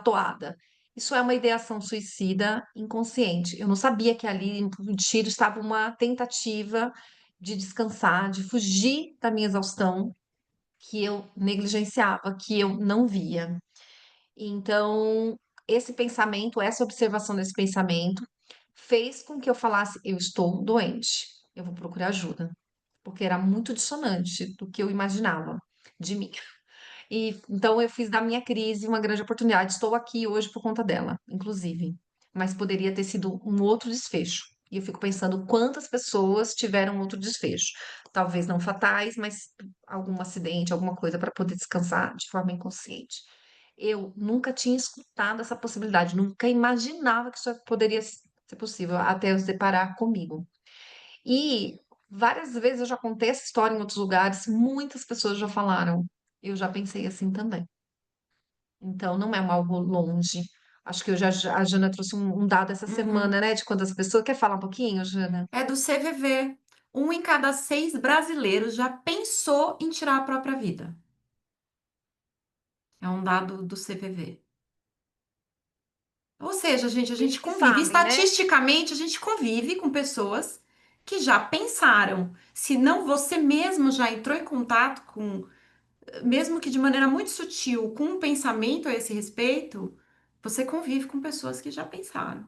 toada. Isso é uma ideação suicida inconsciente. Eu não sabia que ali embutido estava uma tentativa de descansar, de fugir da minha exaustão, que eu negligenciava, que eu não via. Então, esse pensamento, essa observação desse pensamento, fez com que eu falasse: eu estou doente, eu vou procurar ajuda, porque era muito dissonante do que eu imaginava de mim. E então eu fiz da minha crise uma grande oportunidade. Estou aqui hoje por conta dela, inclusive. Mas poderia ter sido um outro desfecho. E eu fico pensando quantas pessoas tiveram outro desfecho. Talvez não fatais, mas algum acidente, alguma coisa para poder descansar de forma inconsciente. Eu nunca tinha escutado essa possibilidade, nunca imaginava que isso poderia ser possível, até eu se deparar comigo. E várias vezes eu já contei essa história em outros lugares, muitas pessoas já falaram. Eu já pensei assim também. Então, não é algo longe. Acho que a Jana trouxe um dado essa Uhum. semana, né? De quantas pessoas. Quer falar um pouquinho, Jana? É do CVV. Um em cada 6 brasileiros já pensou em tirar a própria vida. É um dado do CVV. Ou seja, gente, a Eles gente que convive, sabem, né? estatisticamente, a gente convive com pessoas que já pensaram. Se não você mesmo já entrou em contato com, mesmo que de maneira muito sutil, com um pensamento a esse respeito, você convive com pessoas que já pensaram.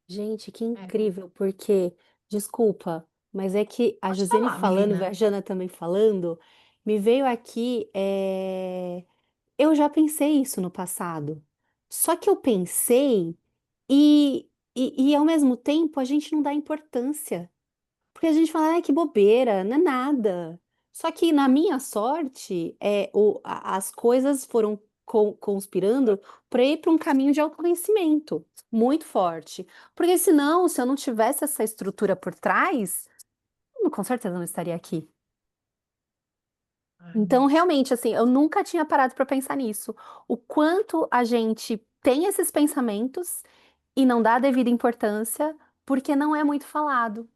Gente, que É. incrível, porque, desculpa, mas é que a Pode Josiane falar, falando, menina. a Jana também falando, me veio aqui, eu já pensei isso no passado. Só que eu pensei e ao mesmo tempo a gente não dá importância. Porque a gente fala, ai, que bobeira, não é nada. Só que na minha sorte, as coisas foram conspirando para ir para um caminho de autoconhecimento muito forte. Porque senão, se eu não tivesse essa estrutura por trás, eu com certeza não estaria aqui. Ai, Então, realmente, assim, eu nunca tinha parado para pensar nisso. O quanto a gente tem esses pensamentos e não dá a devida importância, porque não é muito falado.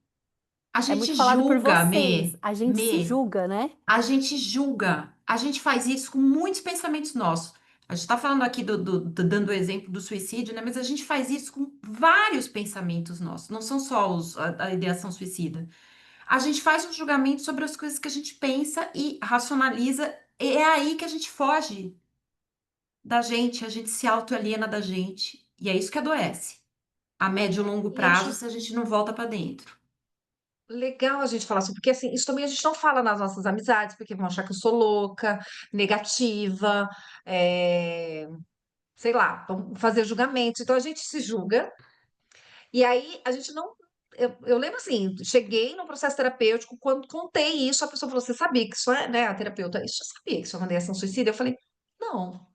A É gente muito falado por julga, vocês. A gente se Me, julga, né? a gente julga. A gente faz isso com muitos pensamentos nossos. A gente está falando aqui dando o exemplo do suicídio, né? Mas a gente faz isso com vários pensamentos nossos, não são só a ideação suicida. A gente faz um julgamento sobre as coisas que a gente pensa e racionaliza, e é aí que a gente foge da gente, a gente se autoaliena da gente, e é isso que adoece. A médio e longo e acho prazo, se a gente não volta para dentro. legal a gente falar sobre, porque assim, isso também a gente não fala nas nossas amizades, porque vão achar que eu sou louca, negativa, sei lá, vão fazer julgamentos. Então a gente se julga. E aí a gente não. Eu lembro assim, cheguei no processo terapêutico, quando contei isso, a pessoa falou: Você sabia que isso é, né? A terapeuta, isso eu sabia que isso é uma ideação suicida? Eu falei: Não,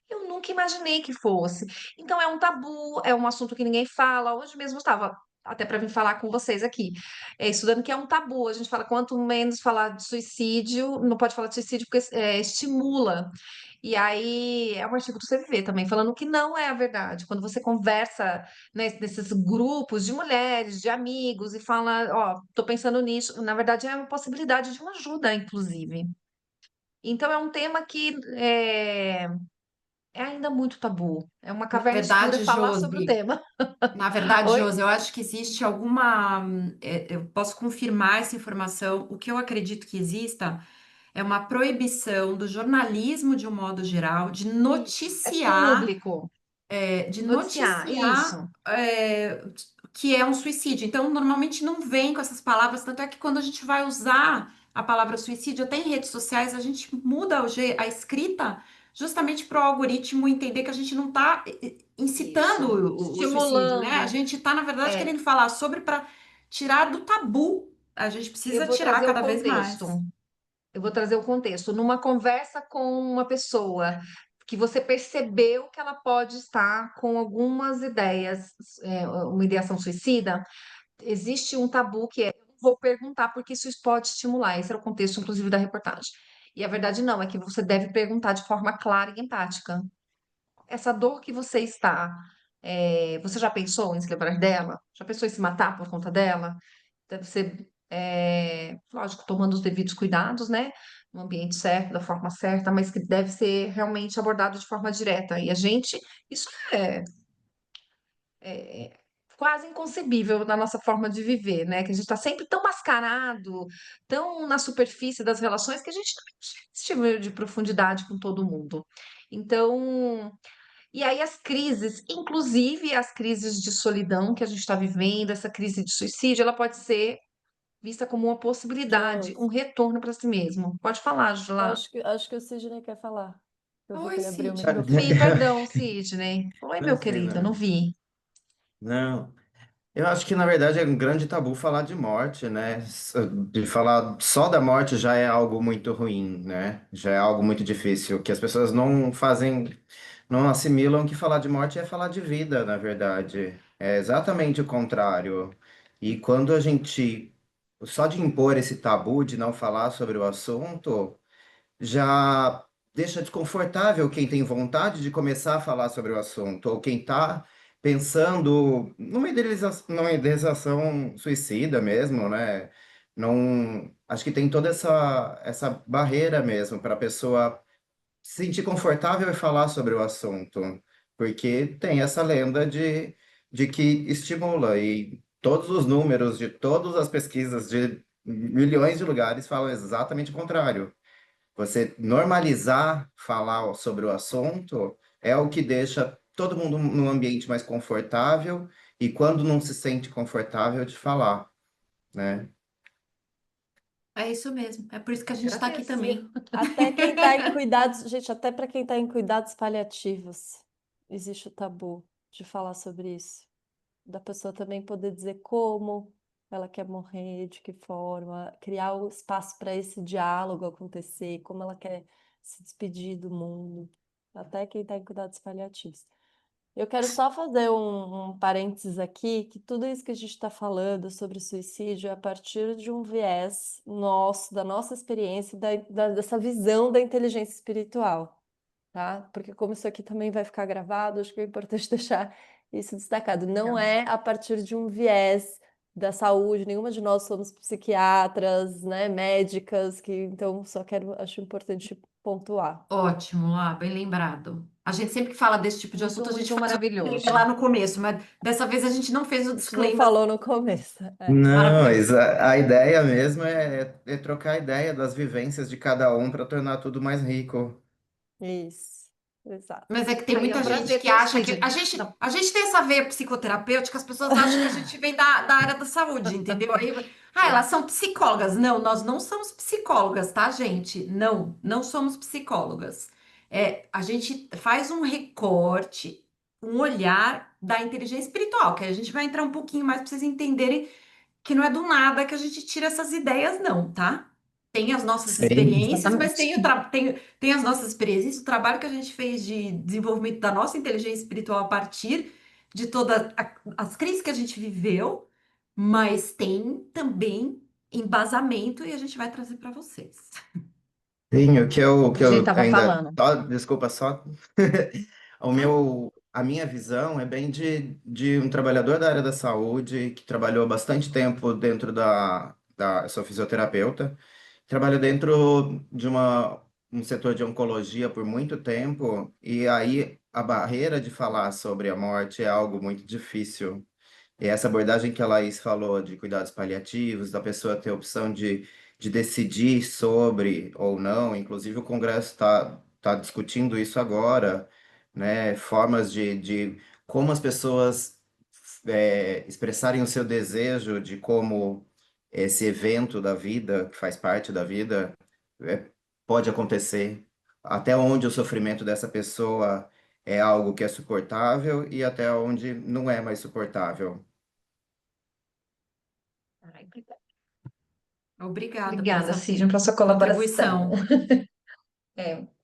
eu nunca imaginei que fosse. Então é um tabu, é um assunto que ninguém fala. Hoje mesmo eu estava até para vir falar com vocês aqui, estudando que é um tabu. A gente fala quanto menos falar de suicídio, não pode falar de suicídio porque estimula. E aí é um artigo do CVV também falando que não é a verdade. Quando você conversa, né, nesses grupos de mulheres, de amigos e fala, ó, tô pensando nisso, na verdade é uma possibilidade de uma ajuda, inclusive. Então é um tema que é ainda muito tabu. É uma Na caverna escura verdade, falar sobre o Josi, tema. Na verdade, Oi? Josi, eu acho que existe alguma. Eu posso confirmar essa informação. O que eu acredito que exista é uma proibição do jornalismo, de um modo geral, Isso. É público. de Noticiar, noticiar isso. que é um suicídio. Então, normalmente não vem com essas palavras, tanto é que quando a gente vai usar a palavra suicídio, até em redes sociais, a gente muda a escrita justamente para o algoritmo entender que a gente não está incitando Isso. o suicídio, né? A Estimulando. gente está, na verdade, É, querendo falar sobre para tirar do tabu. A gente eu precisa vou tirar trazer o cada vez contexto. mais. Eu vou trazer o contexto. Numa conversa com uma pessoa que você percebeu que ela pode estar com algumas ideias, uma ideação suicida, existe um tabu que é, eu não vou perguntar porque isso pode estimular. Esse era o contexto, inclusive, da reportagem. E a verdade não, é que você deve perguntar de forma clara e empática. Essa dor que você está, você já pensou em se livrar dela? Já pensou em se matar por conta dela? Deve ser, lógico, tomando os devidos cuidados, né? No ambiente certo, da forma certa, mas que deve ser realmente abordado de forma direta. E a gente, isso é quase inconcebível na nossa forma de viver, né? Que a gente está sempre tão mascarado, tão na superfície das relações, que a gente não tem esse tipo de profundidade com todo mundo. Então, e aí as crises, inclusive as crises de solidão que a gente está vivendo, essa crise de suicídio, ela pode ser vista como uma possibilidade, um Josi, retorno para si mesmo. Pode falar, Jula. acho que o Sidney quer falar. Eu vi que Oi, ele abriu o Sidney. Não microfone. vi, perdão, Sidney. Oi, meu querido, Imagina. não vi. Não. Eu acho que, na verdade, é um grande tabu falar de morte, né? De falar só da morte já é algo muito ruim, né? Já é algo muito difícil, que as pessoas não fazem, não assimilam que falar de morte é falar de vida, na verdade. É exatamente o contrário. E quando a gente, só de impor esse tabu de não falar sobre o assunto, já deixa desconfortável quem tem vontade de começar a falar sobre o assunto, ou quem está pensando numa idealização suicida mesmo, né? Não, acho que tem toda essa barreira mesmo para a pessoa se sentir confortável e falar sobre o assunto, porque tem essa lenda de que estimula, e todos os números de todas as pesquisas de milhões de lugares falam exatamente o contrário. Você normalizar falar sobre o assunto é o que deixa todo mundo num ambiente mais confortável e quando não se sente confortável de falar, né? É isso mesmo. É por isso que a gente está aqui Agradeço. também. Até quem está em cuidados, gente, até para quem está em cuidados paliativos, existe o tabu de falar sobre isso. Da pessoa também poder dizer como ela quer morrer, de que forma, criar o espaço para esse diálogo acontecer, como ela quer se despedir do mundo. Até quem está em cuidados paliativos. Eu quero só fazer um parênteses aqui, que tudo isso que a gente está falando sobre suicídio é a partir de um viés nosso, da nossa experiência, dessa visão da inteligência espiritual, tá? Porque como isso aqui também vai ficar gravado, acho que é importante deixar isso destacado. Não é a partir de um viés da saúde, nenhuma de nós somos psiquiatras, né, médicas, que então só quero, acho importante pontuar. Ótimo, lá, bem lembrado. A gente sempre que fala desse tipo de Muito, assunto, a gente muito faz o maravilhoso. disclaimer lá no começo, mas dessa vez a gente não fez o A gente não disclaimer. falou no começo. É. Não, Maravilhoso. a ideia mesmo é trocar a ideia das vivências de cada um para tornar tudo mais rico. Isso, exato. Mas é que tem Aí é um muita gente prazer que ter o acha que Sidney. a gente tem essa veia psicoterapêutica, as pessoas acham que a gente vem da área da saúde, entendeu? Aí, elas são psicólogas. Não, nós não somos psicólogas, tá, gente? Não, não somos psicólogas. É, a gente faz um recorte, um olhar da inteligência espiritual, que a gente vai entrar um pouquinho mais para vocês entenderem que não é do nada que a gente tira essas ideias, não, tá? Tem as nossas Sim. experiências, mas Exatamente. tem as nossas experiências, o trabalho que a gente fez de desenvolvimento da nossa inteligência espiritual a partir de todas as crises que a gente viveu, mas tem também embasamento e a gente vai trazer para vocês. Sim, o Como que a gente eu estava ainda. falando. Desculpa, só. Tá? A minha visão é bem de um trabalhador da área da saúde que trabalhou bastante tempo dentro eu sou fisioterapeuta, trabalho dentro de um setor de oncologia por muito tempo, e aí a barreira de falar sobre a morte é algo muito difícil. E essa abordagem que a Laís falou de cuidados paliativos, da pessoa ter a opção de decidir sobre ou não, inclusive o Congresso tá discutindo isso agora, né? Formas de como as pessoas expressarem o seu desejo de como esse evento da vida, que faz parte da vida, é, pode acontecer, até onde o sofrimento dessa pessoa é algo que é suportável e até onde não é mais suportável. Ai, Obrigada por obrigada, essa Sidney, pela sua colaboração. contribuição.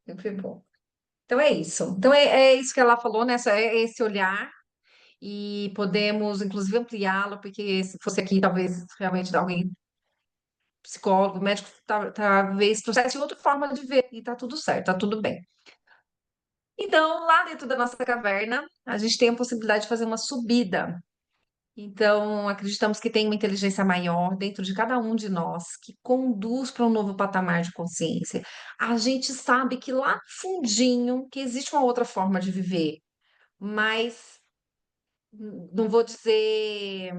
Sempre bom. Então é isso. Então é isso que ela falou, né? É esse olhar e podemos, inclusive, ampliá-lo, porque se fosse aqui, talvez realmente alguém, psicólogo, médico, talvez trouxesse outra forma de ver e tá tudo certo, tá tudo bem. Então, lá dentro da nossa caverna, a gente tem a possibilidade de fazer uma subida. Então, acreditamos que tem uma inteligência maior dentro de cada um de nós que conduz para um novo patamar de consciência. A gente sabe que lá no fundinho que existe uma outra forma de viver, mas não vou dizer,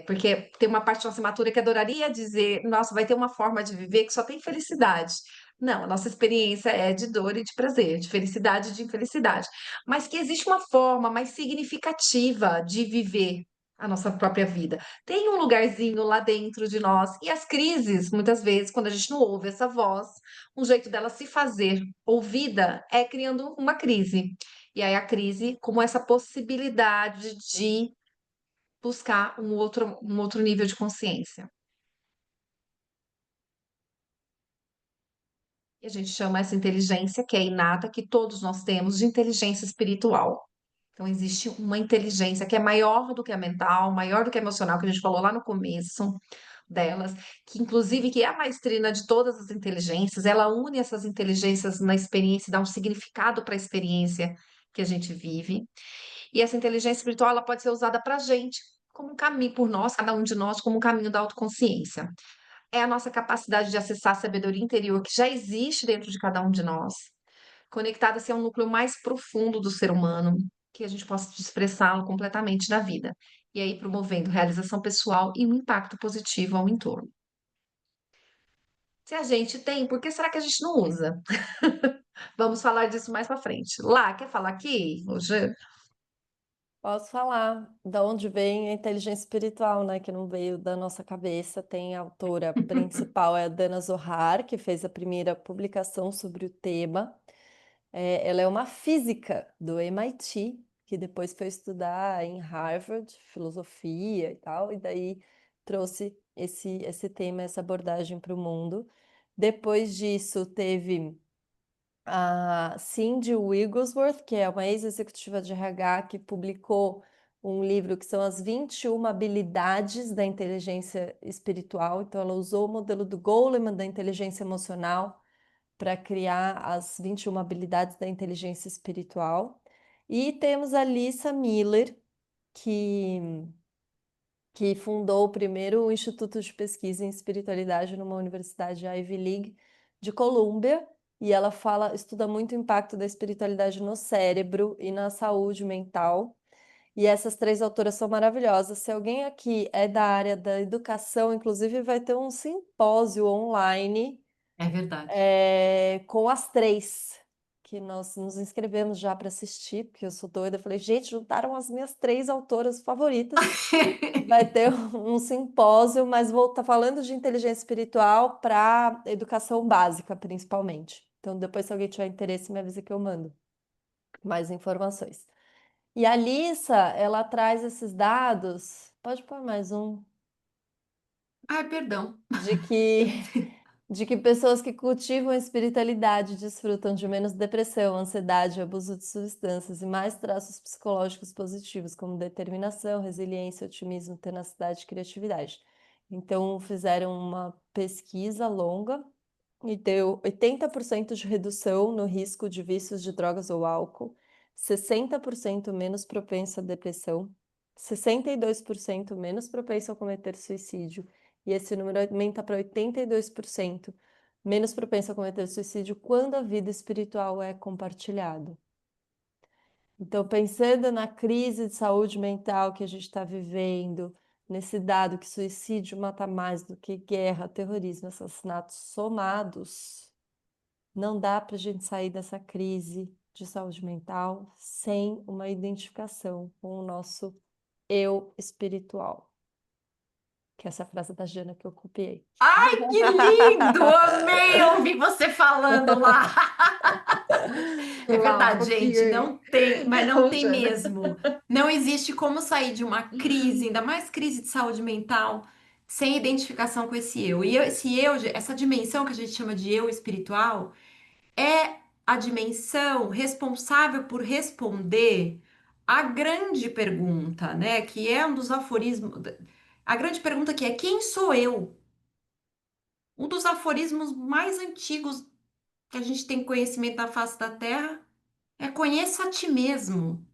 porque tem uma parte da nossa matura que adoraria dizer, nossa, vai ter uma forma de viver que só tem felicidade. Não, a nossa experiência é de dor e de prazer, de felicidade e de infelicidade. Mas que existe uma forma mais significativa de viver a nossa própria vida. Tem um lugarzinho lá dentro de nós. E as crises, muitas vezes, quando a gente não ouve essa voz, um jeito dela se fazer ouvida é criando uma crise. E aí a crise como essa possibilidade de buscar um outro nível de consciência. E a gente chama essa inteligência, que é inata, que todos nós temos, de inteligência espiritual. Então, existe uma inteligência que é maior do que a mental, maior do que a emocional, que a gente falou lá no começo delas, que inclusive que é a maestrina de todas as inteligências, ela une essas inteligências na experiência, dá um significado para a experiência que a gente vive. E essa inteligência espiritual, ela pode ser usada para a gente, como um caminho, por nós, cada um de nós, como um caminho da autoconsciência. É a nossa capacidade de acessar a sabedoria interior que já existe dentro de cada um de nós, conectada assim, a um núcleo mais profundo do ser humano, que a gente possa expressá-lo completamente na vida. E aí promovendo realização pessoal e um impacto positivo ao entorno. Se a gente tem, por que será que a gente não usa? Vamos falar disso mais para frente. Lá, quer falar aqui, hoje? Posso falar da onde vem a inteligência espiritual, né? Que não veio da nossa cabeça. Tem a autora principal, é a Dana Zohar, que fez a primeira publicação sobre o tema. Ela é uma física do MIT, que depois foi estudar em Harvard, filosofia e tal, e daí trouxe esse tema, essa abordagem para o mundo. Depois disso, teve a Cindy Wigglesworth, que é uma ex-executiva de RH, que publicou um livro que são as 21 habilidades da inteligência espiritual. Então, ela usou o modelo do Goleman da inteligência emocional para criar as 21 habilidades da inteligência espiritual. E temos a Lisa Miller, que, que fundou o primeiro Instituto de Pesquisa em Espiritualidade numa universidade Ivy League de Colômbia, e ela estuda muito o impacto da espiritualidade no cérebro e na saúde mental. E essas três autoras são maravilhosas. Se alguém aqui é da área da educação, inclusive vai ter um simpósio online É verdade. com as três, que nós nos inscrevemos já para assistir, porque eu sou doida. Eu falei, gente, juntaram as minhas três autoras favoritas. Vai ter um simpósio, mas vou estar falando de inteligência espiritual para educação básica, principalmente. Então, depois, se alguém tiver interesse, me avisa que eu mando mais informações. E a Lissa, ela traz esses dados. Pode pôr mais um, Ai, perdão. de que de que pessoas que cultivam a espiritualidade desfrutam de menos depressão, ansiedade, abuso de substâncias e mais traços psicológicos positivos, como determinação, resiliência, otimismo, tenacidade e criatividade. Então, fizeram uma pesquisa longa e deu 80% de redução no risco de vícios de drogas ou álcool, 60% menos propenso à depressão, 62% menos propenso a cometer suicídio, e esse número aumenta para 82% menos propenso a cometer suicídio quando a vida espiritual é compartilhada. Então, pensando na crise de saúde mental que a gente está vivendo, nesse dado que suicídio mata mais do que guerra, terrorismo, assassinatos somados, não dá para a gente sair dessa crise de saúde mental sem uma identificação com o nosso eu espiritual. Que é essa frase da Jana que eu copiei. Ai, que lindo! Amei ouvir você falando lá. É Lá, um verdade, gente, pouquinho. não tem, mas não tem Jana. mesmo. Não existe como sair de uma crise, ainda mais crise de saúde mental, sem identificação com esse eu. E esse eu, essa dimensão que a gente chama de eu espiritual, é a dimensão responsável por responder a grande pergunta, né? Que é um dos aforismos. A grande pergunta que é: quem sou eu? Um dos aforismos mais antigos que a gente tem conhecimento da face da Terra é conheça a ti mesmo.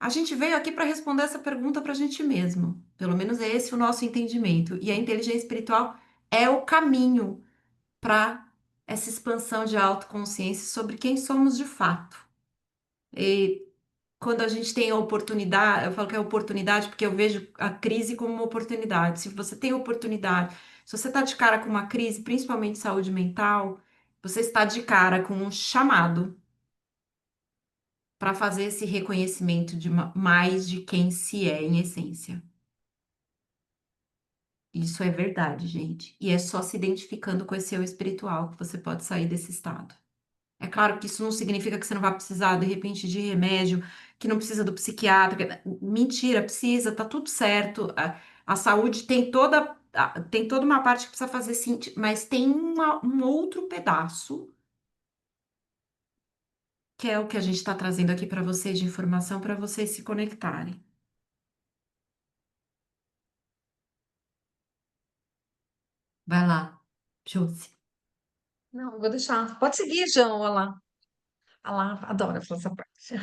A gente veio aqui para responder essa pergunta para a gente mesmo. Pelo menos é esse o nosso entendimento. E a inteligência espiritual é o caminho para essa expansão de autoconsciência sobre quem somos de fato. E quando a gente tem a oportunidade, eu falo que é oportunidade porque eu vejo a crise como uma oportunidade. Se você tem oportunidade, se você está de cara com uma crise, principalmente saúde mental, você está de cara com um chamado para fazer esse reconhecimento de mais de quem se é em essência. Isso é verdade, gente. E é só se identificando com esse eu espiritual que você pode sair desse estado. É claro que isso não significa que você não vai precisar, de repente, de remédio, que não precisa do psiquiatra. Mentira, precisa, tá tudo certo. A saúde tem toda uma parte que precisa fazer sentido, mas tem um outro pedaço, que é o que a gente está trazendo aqui para vocês de informação para vocês se conectarem. Vai lá, Josi. Não, vou deixar. Pode seguir, João, olha lá. Olha lá, adoro essa parte.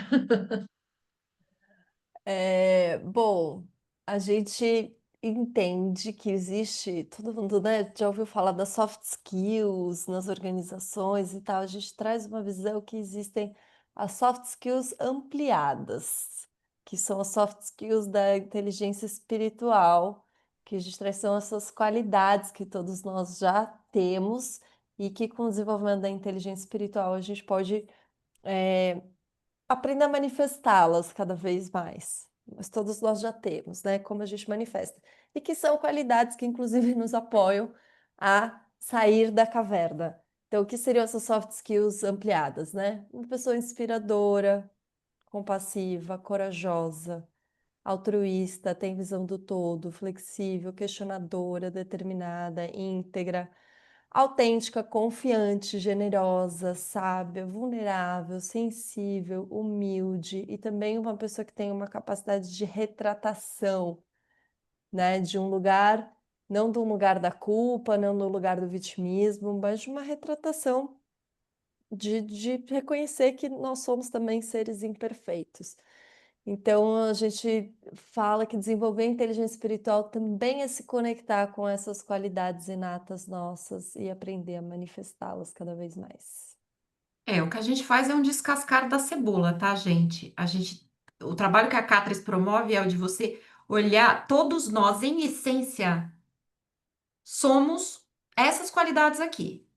Bom, a gente entende que existe, todo mundo, né, já ouviu falar das soft skills nas organizações e tal. A gente traz uma visão que existem as soft skills ampliadas, que são as soft skills da inteligência espiritual, que a gente traz são essas qualidades que todos nós já temos e que com o desenvolvimento da inteligência espiritual a gente pode aprenda a manifestá-las cada vez mais. Mas todos nós já temos, né? Como a gente manifesta. E que são qualidades que, inclusive, nos apoiam a sair da caverna. Então, o que seriam essas soft skills ampliadas, né? Uma pessoa inspiradora, compassiva, corajosa, altruísta, tem visão do todo, flexível, questionadora, determinada, íntegra, autêntica, confiante, generosa, sábia, vulnerável, sensível, humilde e também uma pessoa que tem uma capacidade de retratação, né, de um lugar, não de um lugar da culpa, não do lugar do vitimismo, mas de uma retratação de reconhecer que nós somos também seres imperfeitos. Então, a gente fala que desenvolver a inteligência espiritual também é se conectar com essas qualidades inatas nossas e aprender a manifestá-las cada vez mais. O que a gente faz é um descascar da cebola, tá, gente? O trabalho que a Catris promove é o de você olhar, todos nós, em essência, somos essas qualidades aqui.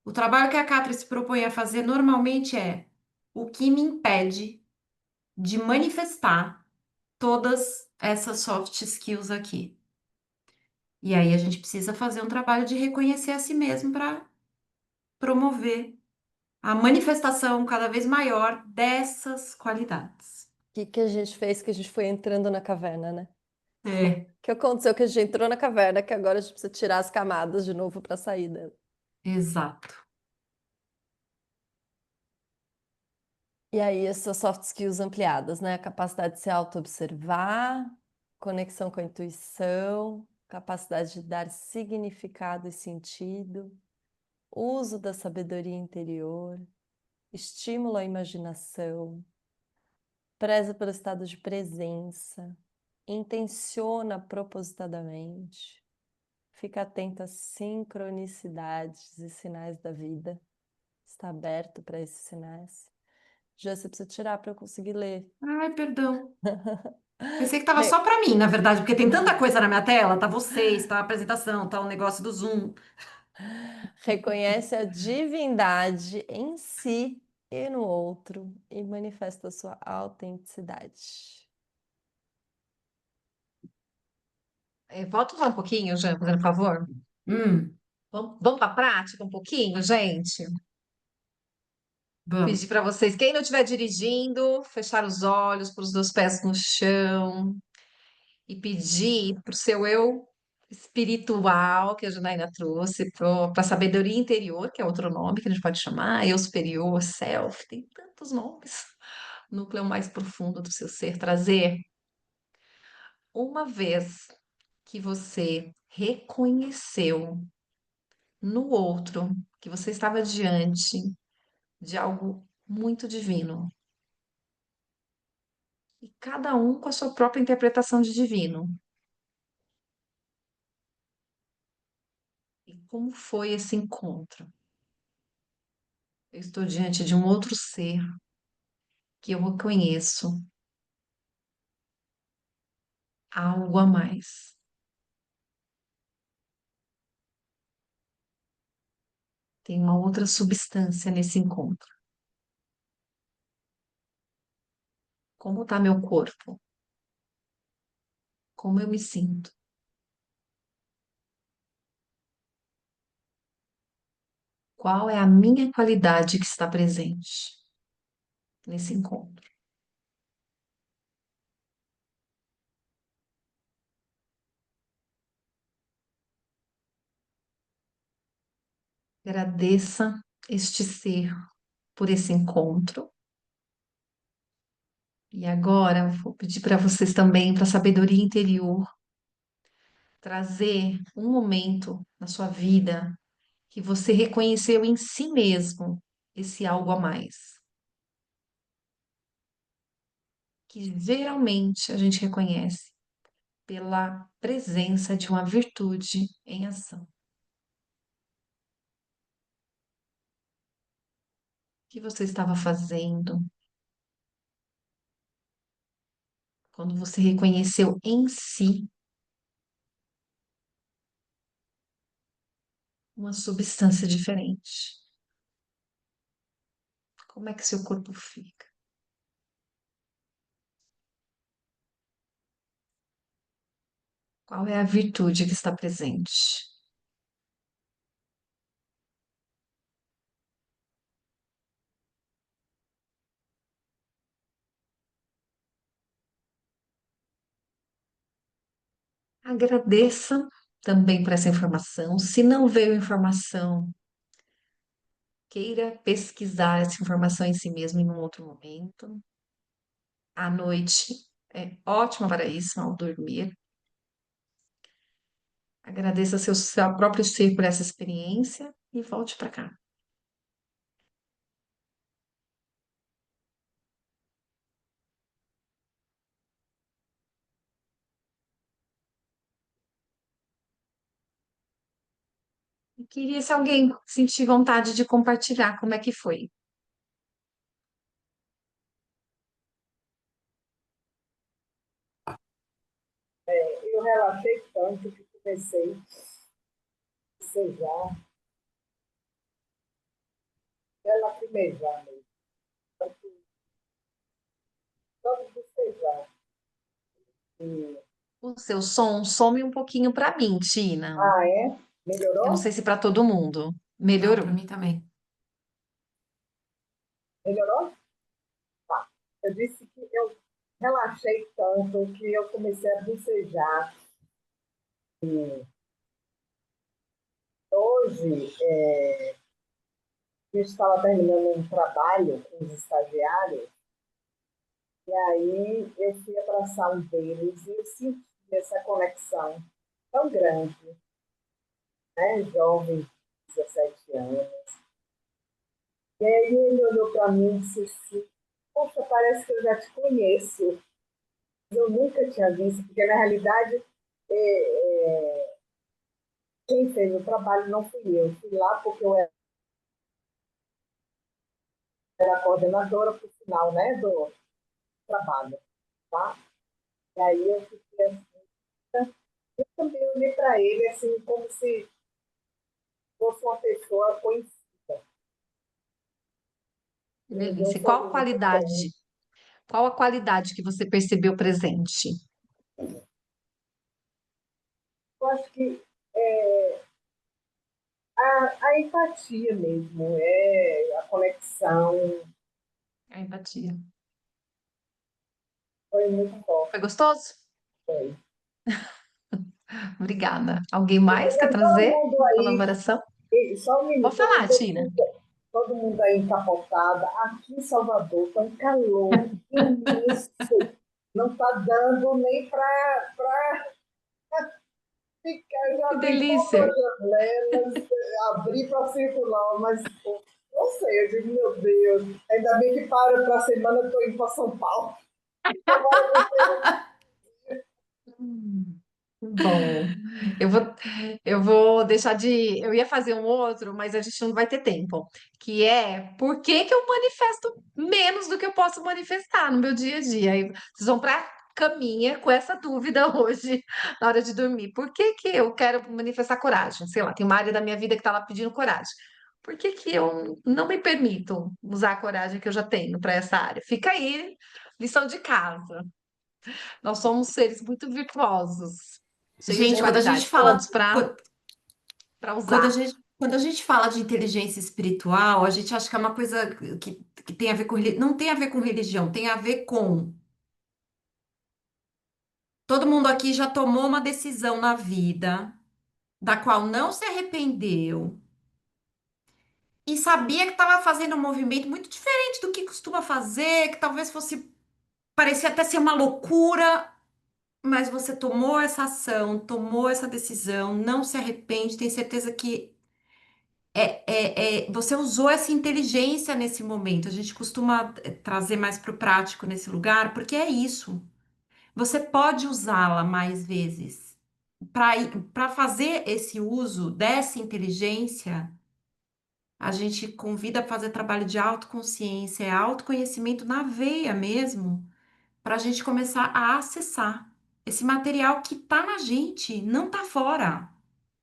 O trabalho que a Catris se propõe a fazer normalmente é o que me impede de manifestar todas essas soft skills aqui. E aí a gente precisa fazer um trabalho de reconhecer a si mesmo para promover a manifestação cada vez maior dessas qualidades. O que a gente fez que a gente foi entrando na caverna, né? É, O que aconteceu que a gente entrou na caverna, que agora a gente precisa tirar as camadas de novo para sair dela. exato. E aí, essas soft skills ampliadas, né? A capacidade de se auto-observar, conexão com a intuição, capacidade de dar significado e sentido, uso da sabedoria interior, estímulo à imaginação, preza pelo estado de presença, intenciona propositadamente, fica atento às sincronicidades e sinais da vida, está aberto para esses sinais. Já você precisa tirar para eu conseguir ler. Ai, perdão. Pensei que tava só para mim, na verdade, porque tem tanta coisa na minha tela. Tá vocês, tá a apresentação, tá o negócio do Zoom. Reconhece a divindade em si e no outro e manifesta a sua autenticidade. Volta lá um pouquinho, Jean, fazendo favor. Hum, Vamos para a prática um pouquinho, gente? vamos. Pedir para vocês, quem não estiver dirigindo, fechar os olhos, pôr os dois pés no chão e pedir para o seu eu espiritual, que a Janaína trouxe, para a sabedoria interior, que é outro nome que a gente pode chamar, eu superior, self, tem tantos nomes. Núcleo mais profundo do seu ser, trazer uma vez que você reconheceu no outro que você estava diante de algo muito divino, e cada um com a sua própria interpretação de divino. E como foi esse encontro? Eu estou diante de um outro ser que eu reconheço algo a mais. Tem uma outra substância nesse encontro. Como está meu corpo? Como eu me sinto? Qual é a minha qualidade que está presente nesse encontro? Agradeça este ser por esse encontro. E agora eu vou pedir para vocês também, para a sabedoria interior, trazer um momento na sua vida que você reconheceu em si mesmo esse algo a mais. Que geralmente a gente reconhece pela presença de uma virtude em ação. O que você estava fazendo quando você reconheceu em si uma substância diferente? Como é que seu corpo fica? Qual é a virtude que está presente? Agradeça também por essa informação. Se não veio informação, queira pesquisar essa informação em si mesmo em um outro momento. À noite é ótima para isso, ao dormir. Agradeça seu próprio ser por essa experiência e volte para cá. E queria se alguém sentir vontade de compartilhar como é que foi. Eu relaxei tanto que comecei a sejar, até lacrimejar mesmo. Só de bocejar. E... O seu som some um pouquinho para mim, Tina. Ah, é? Eu não Melhorou? sei se para todo mundo. Não, Melhorou? para mim também. Melhorou? Tá. Eu disse que eu relaxei tanto que eu comecei a bocejar. E hoje, eu estava terminando um trabalho com os estagiários, e aí eu fui abraçar um deles e eu senti essa conexão tão grande, né? Jovem, 17 anos. E aí ele olhou para mim e disse assim, poxa, parece que eu já te conheço. Eu nunca tinha visto, porque na realidade quem fez o trabalho não fui eu. Fui lá porque eu era a coordenadora para o final, né, do trabalho. Tá? E aí eu fiquei assim, eu também olhei para ele assim, como se fosse uma pessoa conhecida. Que Ele me deu um delícia. E sorriso grande. qual a qualidade que você percebeu presente? Eu acho que a empatia mesmo, a conexão A empatia. foi muito forte. Foi gostoso? Foi. Obrigada. Alguém mais quer Todo trazer mundo uma aí, colaboração? só um Pode minuto, falar, Tina. todo mundo aí encapotada. Aqui em Salvador está um calor imenso. Não está dando nem para ficar. Eu já Que abri delícia. todas as janelas, abri para circular, mas não sei, eu digo, meu Deus, ainda bem que para a semana eu estou indo para São Paulo. Hum, Bom, eu vou, eu vou deixar de. Eu ia fazer um outro, mas a gente não vai ter tempo. Que é por que que eu manifesto menos do que eu posso manifestar no meu dia a dia? Aí vocês vão para caminha com essa dúvida hoje, na hora de dormir. Por que que eu quero manifestar coragem? Sei lá, tem uma área da minha vida que está lá pedindo coragem. Por que que eu não me permito usar a coragem que eu já tenho para essa área? Fica aí, lição de casa. Nós somos seres muito virtuosos, cheios de Gente, qualidades, pontos para usar. quando a gente fala de inteligência espiritual, a gente acha que é uma coisa que tem a ver com, não tem a ver com religião, tem a ver com todo mundo aqui já tomou uma decisão na vida da qual não se arrependeu e sabia que estava fazendo um movimento muito diferente do que costuma fazer, que talvez fosse parecia até ser uma loucura, mas você tomou essa ação, tomou essa decisão, não se arrepende, tem certeza que você usou essa inteligência nesse momento. A gente costuma trazer mais para o prático nesse lugar, porque é isso. Você pode usá-la mais vezes. Para fazer esse uso dessa inteligência, a gente convida a fazer trabalho de autoconsciência, autoconhecimento na veia mesmo, para a gente começar a acessar esse material que está na gente, não está fora,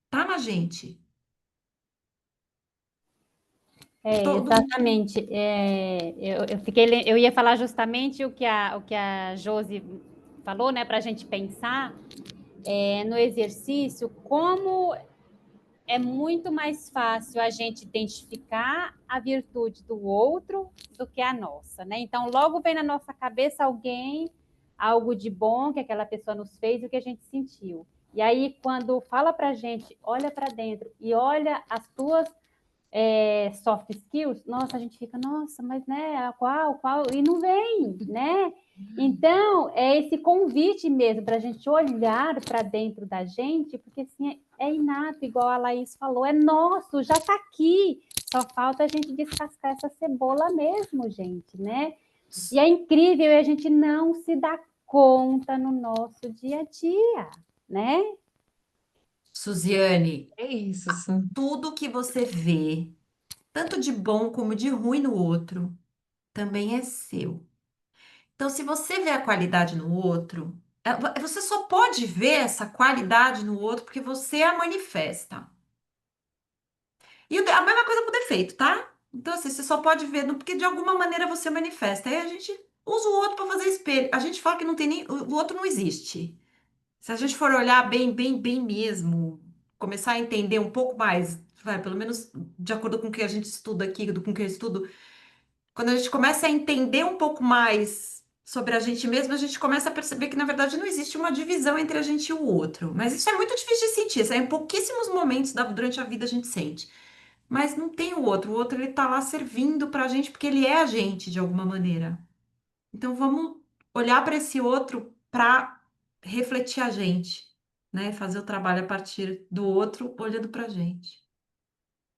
está na gente. Todo mundo. Exatamente. Eu ia falar justamente o que a Josi falou, né, para a gente pensar no exercício, como é muito mais fácil a gente identificar a virtude do outro do que a nossa, né? Então, logo vem na nossa cabeça alguém, algo de bom que aquela pessoa nos fez e o que a gente sentiu. E aí, quando fala para a gente, olha para dentro e olha as tuas soft skills, nossa, a gente fica, nossa, mas né, qual, e não vem, né? Então, é esse convite mesmo para a gente olhar para dentro da gente, porque assim, é inato, igual a Laís falou, é nosso, já está aqui, só falta a gente descascar essa cebola mesmo, gente, né? E é incrível e a gente não se dá conta no nosso dia a dia, né? Suziane, É isso, sim. tudo que você vê, tanto de bom como de ruim no outro, também é seu. Então, se você vê a qualidade no outro, você só pode ver essa qualidade no outro porque você a manifesta. E a mesma coisa com o defeito, tá? Então, assim, você só pode ver porque de alguma maneira você manifesta. Aí a gente usa o outro para fazer espelho. A gente fala que não tem nem. O outro não existe. Se a gente for olhar bem, bem, bem mesmo, começar a entender um pouco mais, vai, pelo menos de acordo com o que a gente estuda aqui, com o que eu estudo, quando a gente começa a entender um pouco mais sobre a gente mesmo, a gente começa a perceber que, na verdade, não existe uma divisão entre a gente e o outro. Mas isso é muito difícil de sentir. Isso é em pouquíssimos momentos durante a vida a gente sente. Mas não tem o outro. O outro, ele tá lá servindo pra gente porque ele é a gente, de alguma maneira. Então, vamos olhar para esse outro para refletir a gente, né? Fazer o trabalho a partir do outro, olhando pra gente.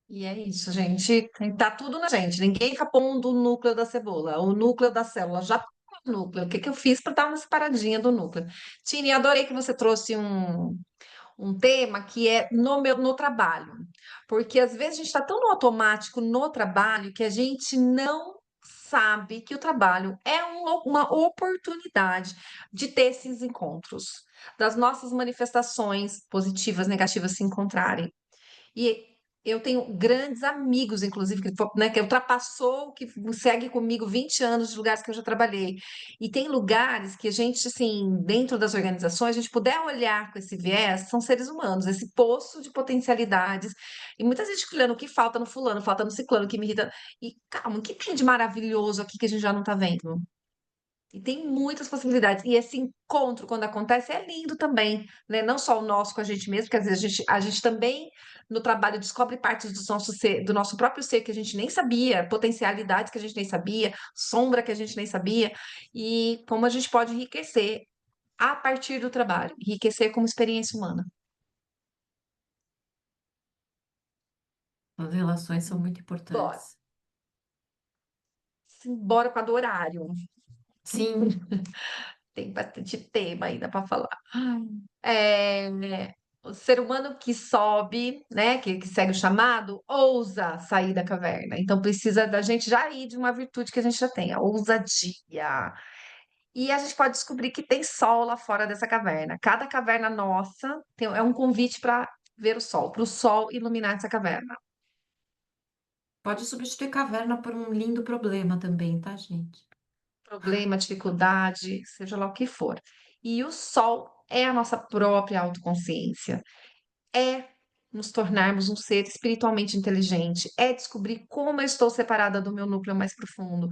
E é isso, gente. Tá tudo na gente. Ninguém fica pondo o núcleo da cebola, o núcleo da célula. Já tá no núcleo. O que que eu fiz para dar uma separadinha do núcleo? Tini, adorei que você trouxe um tema que é no trabalho. Porque às vezes a gente está tão no automático no trabalho que a gente não sabe que o trabalho é uma oportunidade de ter esses encontros, das nossas manifestações positivas, negativas se encontrarem. E eu tenho grandes amigos, inclusive, né, que ultrapassou, que segue comigo 20 anos de lugares que eu já trabalhei. E tem lugares que a gente, assim, dentro das organizações, a gente puder olhar com esse viés, são seres humanos, esse poço de potencialidades. E muita gente olhando o que falta no fulano, falta no ciclano, o que me irrita. E calma, o que tem de maravilhoso aqui que a gente já não está vendo? E tem muitas possibilidades. E esse encontro, quando acontece, é lindo também, né? Não só o nosso com a gente mesmo, porque às vezes a gente também, no trabalho, descobre partes do nosso ser, do nosso próprio ser que a gente nem sabia, potencialidades que a gente nem sabia, sombra que a gente nem sabia, e como a gente pode enriquecer a partir do trabalho, enriquecer como experiência humana. As relações são muito Bora. importantes. Simbora para do horário. Sim. Tem bastante tema ainda para falar. É, o ser humano que sobe, né, que segue o chamado, ousa sair da caverna. Então precisa da gente já ir de uma virtude que a gente já tem, a ousadia. E a gente pode descobrir que tem sol lá fora dessa caverna. Cada caverna nossa é um convite para ver o sol, para o sol iluminar essa caverna. Pode substituir caverna por um lindo problema também, tá, gente? Problema, dificuldade, seja lá o que for. E o sol é a nossa própria autoconsciência. É nos tornarmos um ser espiritualmente inteligente, é descobrir como eu estou separada do meu núcleo mais profundo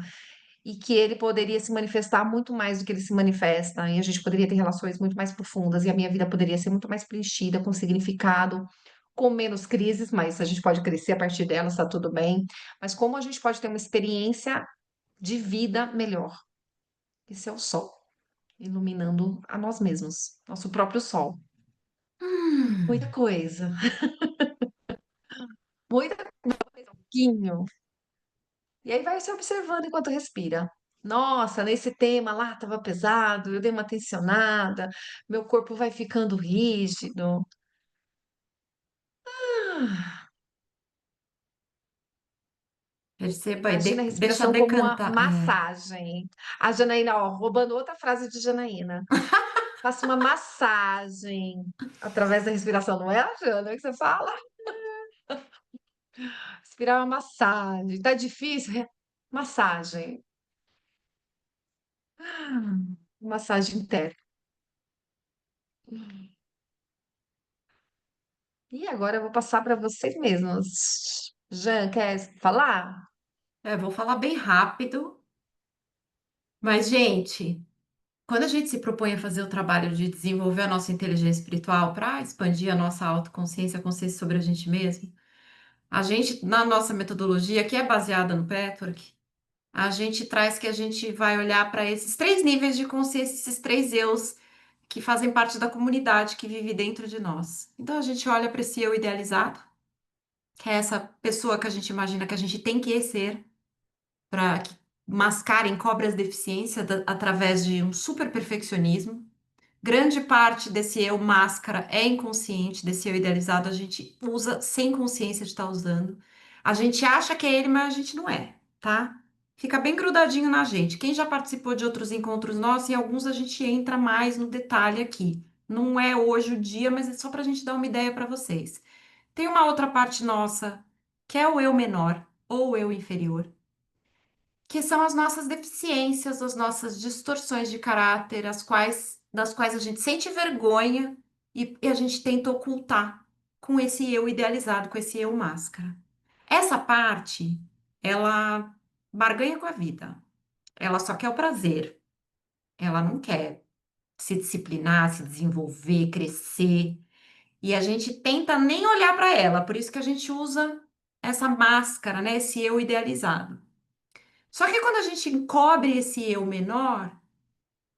e que ele poderia se manifestar muito mais do que ele se manifesta, e a gente poderia ter relações muito mais profundas, e a minha vida poderia ser muito mais preenchida, com significado, com menos crises, mas a gente pode crescer a partir delas, está tudo bem. Mas como a gente pode ter uma experiência de vida melhor? Esse é o sol, iluminando a nós mesmos, nosso próprio sol. Muita coisa, muita pouquinho. E aí vai se observando enquanto respira. Nossa, nesse tema lá estava pesado, eu dei uma tensionada, meu corpo vai ficando rígido. Ah, Perceba e imagina a deixa respiração como uma decantar. É. massagem. A Janaína, ó, roubando outra frase de Janaína. Faça uma massagem através da respiração, não é, Jana, que você fala? Respirar é uma massagem. Tá difícil? Massagem. Massagem interna. E agora eu vou passar para vocês mesmos. Jean, quer falar? Vou falar bem rápido, mas, gente, quando a gente se propõe a fazer o trabalho de desenvolver a nossa inteligência espiritual para expandir a nossa autoconsciência, a consciência sobre a gente mesmo, a gente, na nossa metodologia, que é baseada no Patchwork, a gente traz que a gente vai olhar para esses três níveis de consciência, esses três eus que fazem parte da comunidade que vive dentro de nós. Então a gente olha para esse eu idealizado, que é essa pessoa que a gente imagina que a gente tem que ser para que mascara, encobre as deficiências através de um super perfeccionismo. Grande parte desse eu máscara é inconsciente, desse eu idealizado, a gente usa sem consciência de estar usando. A gente acha que é ele, mas a gente não é, tá? Fica bem grudadinho na gente. Quem já participou de outros encontros nossos, em alguns a gente entra mais no detalhe aqui. Não é hoje o dia, mas é só para a gente dar uma ideia para vocês. Tem uma outra parte nossa, que é o eu menor ou o eu inferior, que são as nossas deficiências, as nossas distorções de caráter, das quais a gente sente vergonha e a gente tenta ocultar com esse eu idealizado, com esse eu máscara. Essa parte, ela barganha com a vida. Ela só quer o prazer. Ela não quer se disciplinar, se desenvolver, crescer. E a gente tenta nem olhar para ela, por isso que a gente usa essa máscara, né? Esse eu idealizado. Só que quando a gente encobre esse eu menor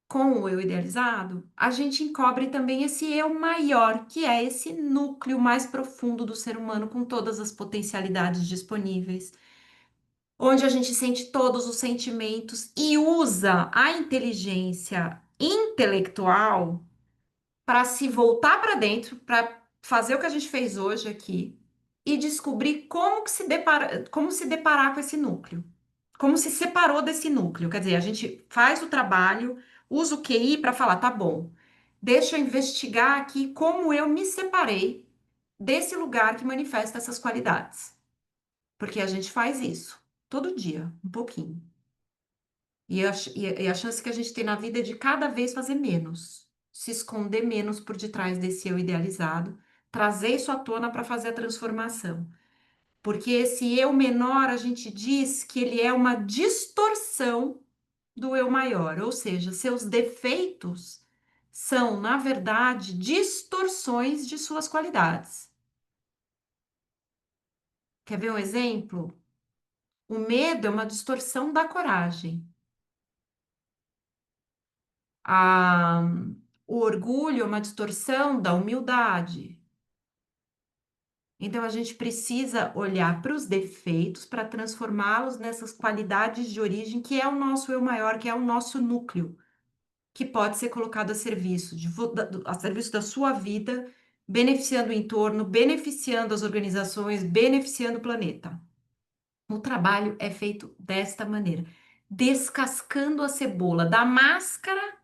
com o eu idealizado, a gente encobre também esse eu maior, que é esse núcleo mais profundo do ser humano, com todas as potencialidades disponíveis, onde a gente sente todos os sentimentos e usa a inteligência intelectual para se voltar para dentro, para fazer o que a gente fez hoje aqui e descobrir como se deparar com esse núcleo, como se separou desse núcleo. Quer dizer, a gente faz o trabalho, usa o QI para falar, tá bom, deixa eu investigar aqui como eu me separei desse lugar que manifesta essas qualidades. Porque a gente faz isso todo dia, um pouquinho. E a chance que a gente tem na vida é de cada vez fazer menos, se esconder menos por detrás desse eu idealizado, trazer isso à tona para fazer a transformação. Porque esse eu menor, a gente diz que ele é uma distorção do eu maior, ou seja, seus defeitos são, na verdade, distorções de suas qualidades. Quer ver um exemplo? O medo é uma distorção da coragem. A, o orgulho é uma distorção da humildade. Então, a gente precisa olhar para os defeitos para transformá-los nessas qualidades de origem, que é o nosso eu maior, que é o nosso núcleo, que pode ser colocado a serviço a serviço da sua vida, beneficiando o entorno, beneficiando as organizações, beneficiando o planeta. O trabalho é feito desta maneira, descascando a cebola da máscara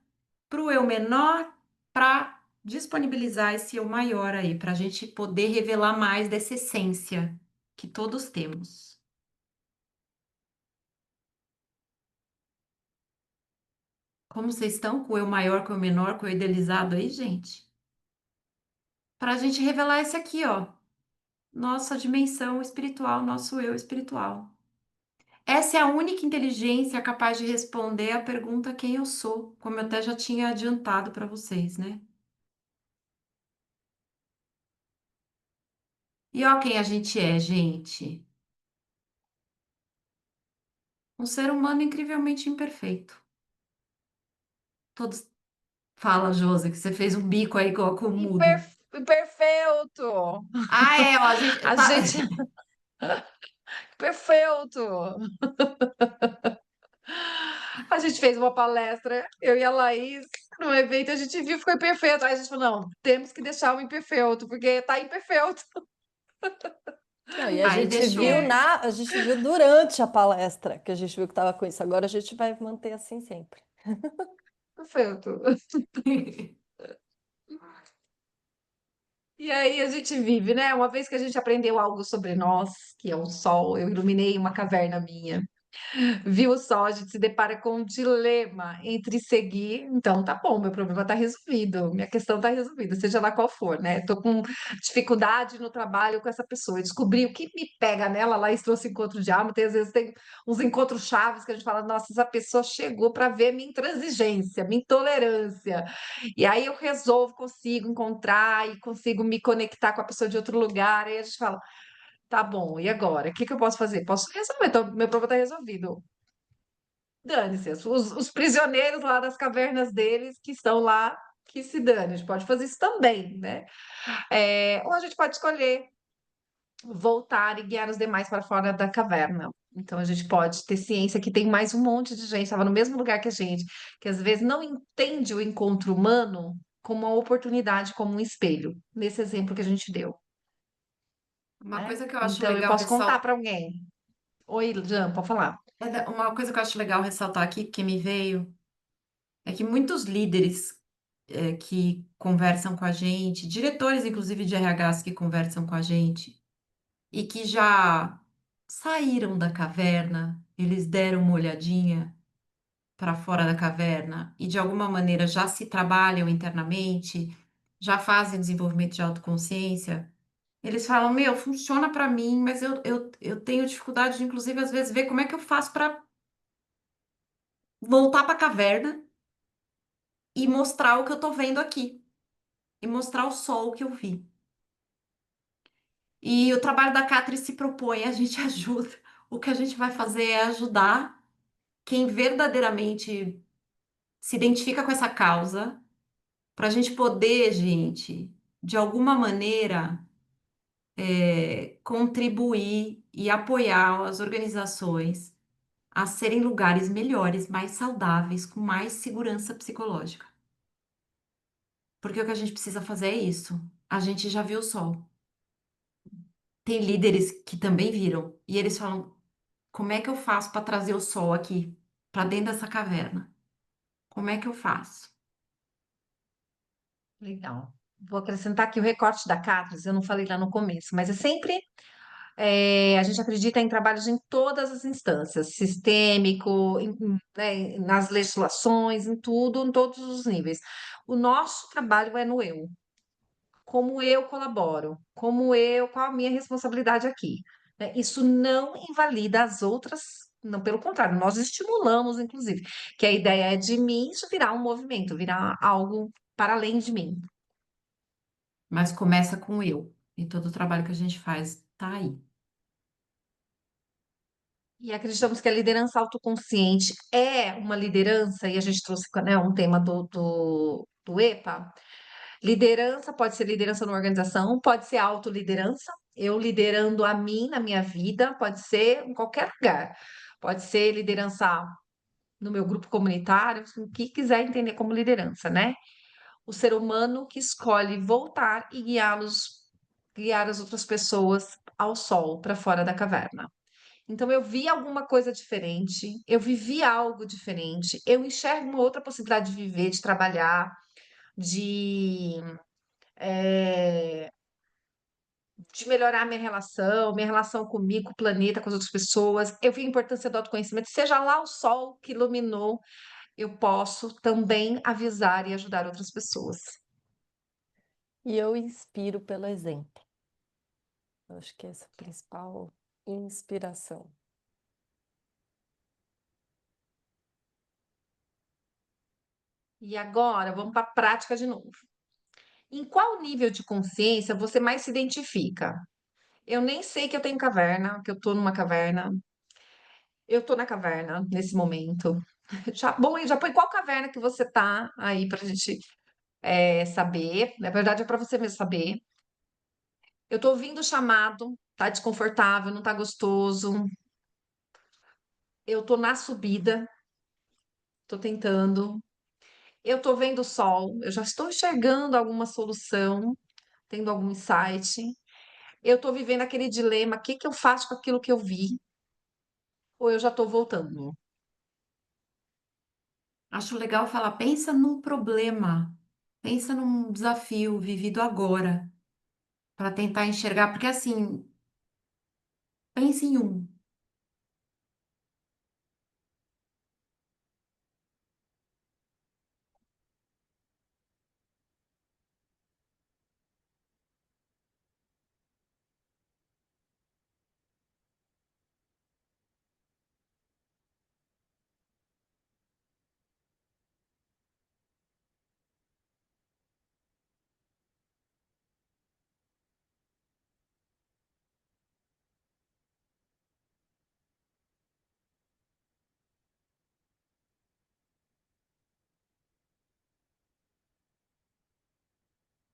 para o eu menor, para disponibilizar esse eu maior aí, para a gente poder revelar mais dessa essência que todos temos. Como vocês estão com o eu maior, com o eu menor, com o eu idealizado aí, gente? Para a gente revelar esse aqui, ó, nossa dimensão espiritual, nosso eu espiritual. Essa é a única inteligência capaz de responder a pergunta quem eu sou, como eu até já tinha adiantado para vocês, né? E ó quem a gente é, gente. Um ser humano incrivelmente imperfeito. Todos. Fala, Josi, que você fez um bico aí com o mudo. Perfeito! Ah, é, ó, a gente. A gente. Perfeito! A gente fez uma palestra, eu e a Laís, no evento, a gente viu, ficou perfeito. Aí a gente falou, não, temos que deixar o imperfeito, porque tá imperfeito. Não, e a Aí gente deixou. viu a gente viu durante a palestra que a gente viu que estava com isso. Agora a gente vai manter assim sempre. Perfeito. E aí a gente vive, né? Uma vez que a gente aprendeu algo sobre nós, que é o sol, eu iluminei uma caverna minha. Viu o sol, a gente se depara com um dilema entre seguir. Então, tá bom, meu problema tá resolvido, minha questão tá resolvida, seja lá qual for, né? Tô com dificuldade no trabalho com essa pessoa. Eu descobri o que me pega nela, lá trouxe encontro de alma. Às vezes tem uns encontros chaves que a gente fala, nossa, essa pessoa chegou para ver minha intransigência, minha intolerância. E aí eu resolvo, consigo encontrar e consigo me conectar com a pessoa de outro lugar. Aí a gente fala, tá bom, e agora? O que que eu posso fazer? Posso resolver, então meu problema está resolvido. Dane-se, os prisioneiros lá das cavernas deles que estão lá, que se dane. A gente pode fazer isso também, né? Ou a gente pode escolher voltar e guiar os demais para fora da caverna. Então a gente pode ter ciência que tem mais um monte de gente, estava no mesmo lugar que a gente, que às vezes não entende o encontro humano como uma oportunidade, como um espelho, nesse exemplo que a gente deu, Uma né? coisa que eu acho Então eu legal posso contar ressaltar. para alguém. Oi, Jean, pode falar. Uma coisa que eu acho legal ressaltar aqui, que me veio, é que muitos líderes que conversam com a gente, diretores, inclusive de RHs que conversam com a gente, e que já saíram da caverna, eles deram uma olhadinha para fora da caverna e de alguma maneira já se trabalham internamente, já fazem desenvolvimento de autoconsciência, eles falam, meu, funciona para mim, mas eu tenho dificuldade de, inclusive, às vezes, ver como é que eu faço para voltar para a caverna e mostrar o que eu tô vendo aqui, e mostrar o sol que eu vi. E o trabalho da Catri se propõe, a gente ajuda. O que a gente vai fazer é ajudar quem verdadeiramente se identifica com essa causa, para a gente poder, gente, de alguma maneira, contribuir e apoiar as organizações a serem lugares melhores, mais saudáveis, com mais segurança psicológica. Porque o que a gente precisa fazer é isso. A gente já viu o sol. Tem líderes que também viram e eles falam: como é que eu faço para trazer o sol aqui, para dentro dessa caverna? Como é que eu faço? Legal. Vou acrescentar aqui o recorte da Catris, eu não falei lá no começo, mas é sempre a gente acredita em trabalhos em todas as instâncias, sistêmico, né, nas legislações, em tudo, em todos os níveis. O nosso trabalho é no eu. Como eu colaboro, como eu, qual a minha responsabilidade aqui, né? Isso não invalida as outras, não, pelo contrário, nós estimulamos, inclusive, que a ideia é de mim isso virar um movimento, virar algo para além de mim. Mas começa com eu. E todo o trabalho que a gente faz tá aí. E acreditamos que a liderança autoconsciente é uma liderança, e a gente trouxe, né, um tema do EPA, Liderança pode ser liderança numa organização, pode ser autoliderança, eu liderando a mim na minha vida, pode ser em qualquer lugar. Pode ser liderança no meu grupo comunitário, o que quiser entender como liderança, né? O ser humano que escolhe voltar e guiar as outras pessoas ao sol, para fora da caverna. Então, eu vi alguma coisa diferente, eu vivi algo diferente, eu enxergo uma outra possibilidade de viver, de trabalhar, de, eh, de melhorar minha relação comigo, com o planeta, com as outras pessoas. Eu vi a importância do autoconhecimento, seja lá o sol que iluminou, eu posso também avisar e ajudar outras pessoas. E eu inspiro pelo exemplo. Eu acho que essa é a principal inspiração. E agora, vamos para a prática de novo. Em qual nível de consciência você mais se identifica? Eu nem sei que eu tenho caverna, que eu tô numa caverna. Eu tô na caverna nesse momento. Bom, já põe qual caverna que você tá aí pra gente saber. Na verdade, é para você mesmo saber. Eu tô ouvindo o chamado, tá desconfortável, não tá gostoso. Eu tô na subida, tô tentando. Eu tô vendo o sol, eu já estou enxergando alguma solução, tendo algum insight. Eu tô vivendo aquele dilema, o que que eu faço com aquilo que eu vi? Ou eu já tô voltando? Acho legal falar, pensa num problema, pensa num desafio vivido agora, para tentar enxergar, porque assim, pense em um.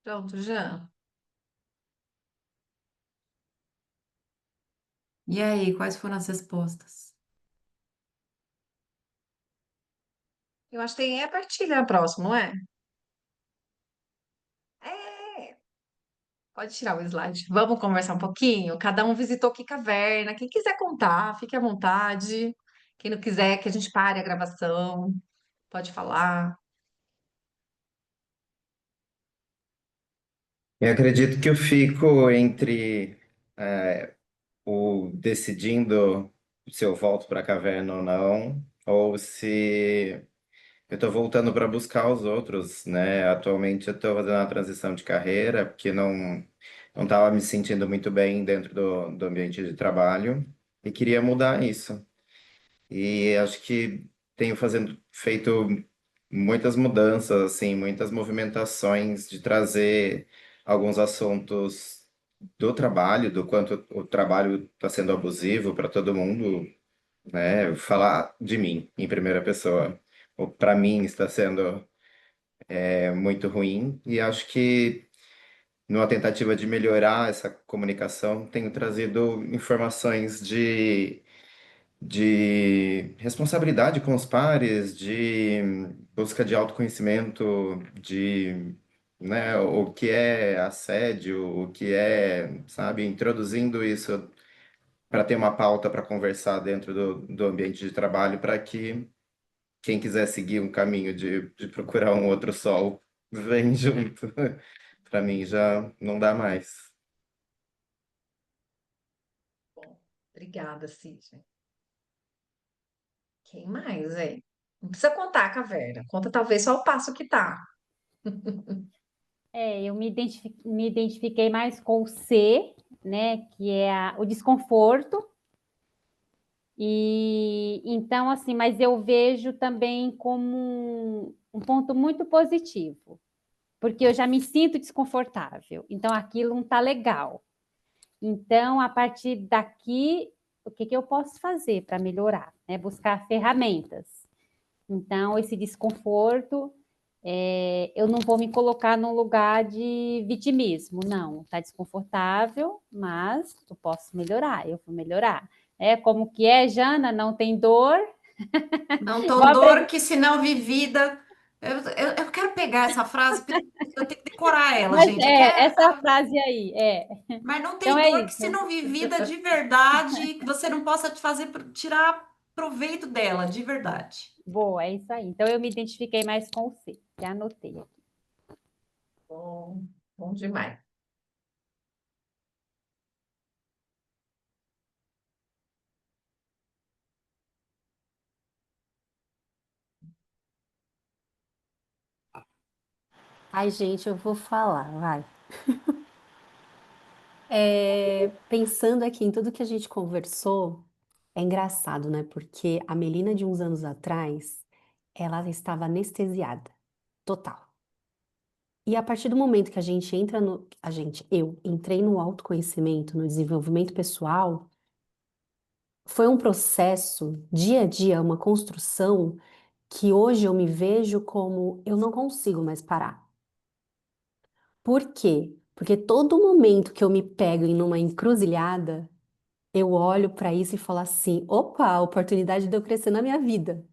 Pronto, já. E aí, quais foram as respostas? Eu acho que tem a partilha próximo, não é? É. Pode tirar o slide. Vamos conversar um pouquinho? Cada um visitou que caverna. Quem quiser contar, fique à vontade. Quem não quiser, que a gente pare a gravação, pode falar. Eu acredito que eu fico entre o decidindo se eu volto para a caverna ou não, ou se eu estou voltando para buscar os outros, né? Atualmente eu estou fazendo uma transição de carreira, porque não estava me sentindo muito bem dentro do ambiente de trabalho e queria mudar isso. E acho que tenho feito muitas mudanças, assim, muitas movimentações de trazer alguns assuntos do trabalho, do quanto o trabalho está sendo abusivo para todo mundo, né? Falar de mim em primeira pessoa. Para mim está sendo muito ruim e acho que numa tentativa de melhorar essa comunicação, tenho trazido informações de responsabilidade com os pares, de busca de autoconhecimento, de, né, o que é assédio, o que é, sabe, introduzindo isso para ter uma pauta para conversar dentro do ambiente de trabalho, para que quem quiser seguir um caminho de procurar um outro sol, vem junto. Para mim já não dá mais. Bom, obrigada, Cid. Quem mais, hein? Não precisa contar a caverna. Conta talvez só o passo que tá. Eu me identifiquei mais com o C, né, que é o desconforto. E então, assim, mas eu vejo também como um ponto muito positivo, porque eu já me sinto desconfortável, então aquilo não está legal. Então, a partir daqui, o que eu posso fazer para melhorar? Né? Buscar ferramentas. Então, esse desconforto eu não vou me colocar num lugar de vitimismo, não. Tá desconfortável, mas eu posso melhorar, eu vou melhorar. Como que é, Jana? Não tem dor? Não Vou tão dor aprender. que se não vivida. Eu quero pegar essa frase, porque eu tenho que decorar ela, Mas gente. É que essa frase aí, mas não Então tem é dor que se isso. não vivida de verdade, que você não possa te fazer tirar proveito dela, de verdade. Boa, é isso aí. Então eu me identifiquei mais com o C. Já anotei aqui. Bom, bom demais. Ai, gente, eu vou falar, vai. Pensando aqui em tudo que a gente conversou, é engraçado, né? Porque a Melina de uns anos atrás, ela estava anestesiada, total. E a partir do momento que a gente entra no, eu entrei no autoconhecimento, no desenvolvimento pessoal, foi um processo, dia a dia, uma construção que hoje eu me vejo como eu não consigo mais parar. Por quê? Porque todo momento que eu me pego em uma encruzilhada, eu olho para isso e falo assim: opa, oportunidade de eu crescer na minha vida.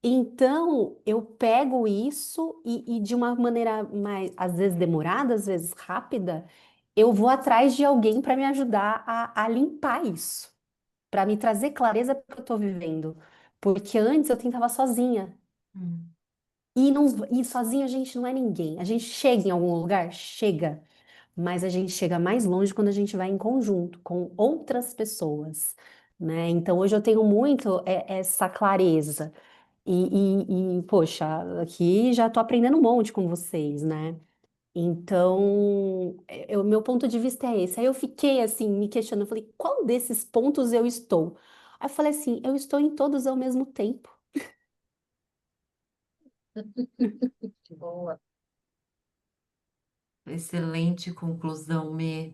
Então, eu pego isso e de uma maneira mais, às vezes demorada, às vezes rápida, eu vou atrás de alguém para me ajudar a limpar isso, para me trazer clareza para o que eu estou vivendo. Porque antes eu tentava sozinha. Hum. E, não, e sozinha a gente não é ninguém. A gente chega em algum lugar? Chega. Mas a gente chega mais longe quando a gente vai em conjunto, com outras pessoas, né? Então hoje eu tenho muito essa clareza. Poxa, aqui já tô aprendendo um monte com vocês, né? Então, o meu ponto de vista é esse. Aí eu fiquei assim, me questionando, eu falei, qual desses pontos eu estou? Aí eu falei assim, eu estou em todos ao mesmo tempo. Boa. Excelente conclusão, Mê.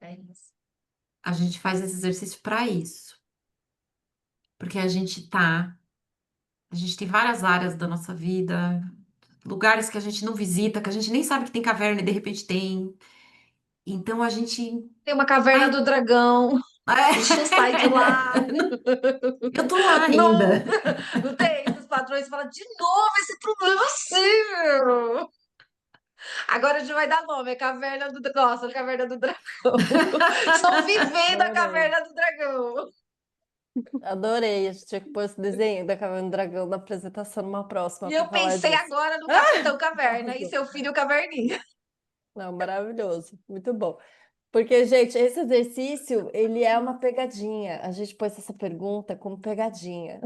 É isso. A gente faz esse exercício para isso, porque a gente tem várias áreas da nossa vida, lugares que a gente não visita, que a gente nem sabe que tem caverna e de repente tem. Então a gente Tem uma caverna vai. do dragão. A gente não sai de lá. Eu tô lá ainda. Nunca. Não tem? Os patrões falam de novo esse problema seu. Agora a gente vai dar nome, é Caverna do Dragão. Nossa, Caverna do Dragão. Estão vivendo a Adorei. Caverna do Dragão. Adorei. A gente tinha que pôr esse desenho da Caverna do Dragão na apresentação numa próxima E para eu falar pensei disso. agora no Capitão Caverna e Arrasou. seu filho Caverninha. Não, maravilhoso. Muito bom. Porque, gente, esse exercício, ele é uma pegadinha. A gente pôs essa pergunta como pegadinha.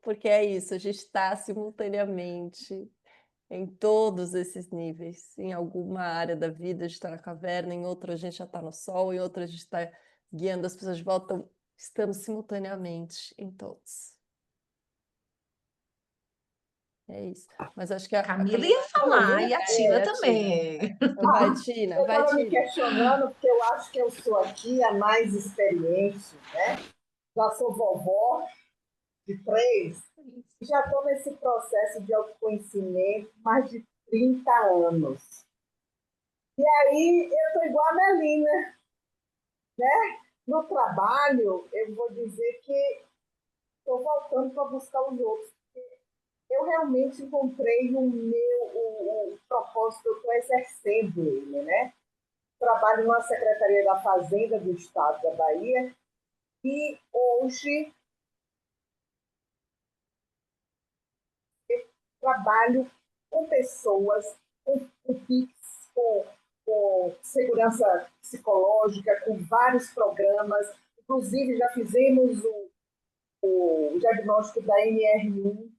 Porque é isso, a gente está simultaneamente em todos esses níveis. Em alguma área da vida a gente está na caverna, em outra a gente já está no sol, em outra a gente está guiando as pessoas de volta. Então, estamos simultaneamente em todos. É isso. Mas acho que a Camila Camila ia falar, e a e Tina a Tina. também. Vai, Tina, Eu vai, estava me Tina. questionando, porque eu acho que eu sou aqui a mais experiente, né? Já sou vovó de três, e já estou nesse processo de autoconhecimento mais de 30 anos. E aí eu estou igual a Melina. No trabalho, eu vou dizer que estou voltando para buscar os outros. Eu realmente encontrei o propósito, eu estou exercendo ele, né? Trabalho na Secretaria da Fazenda do Estado da Bahia e hoje trabalho com pessoas, com PIX, com segurança psicológica, com vários programas. Inclusive, já fizemos o diagnóstico da NR1.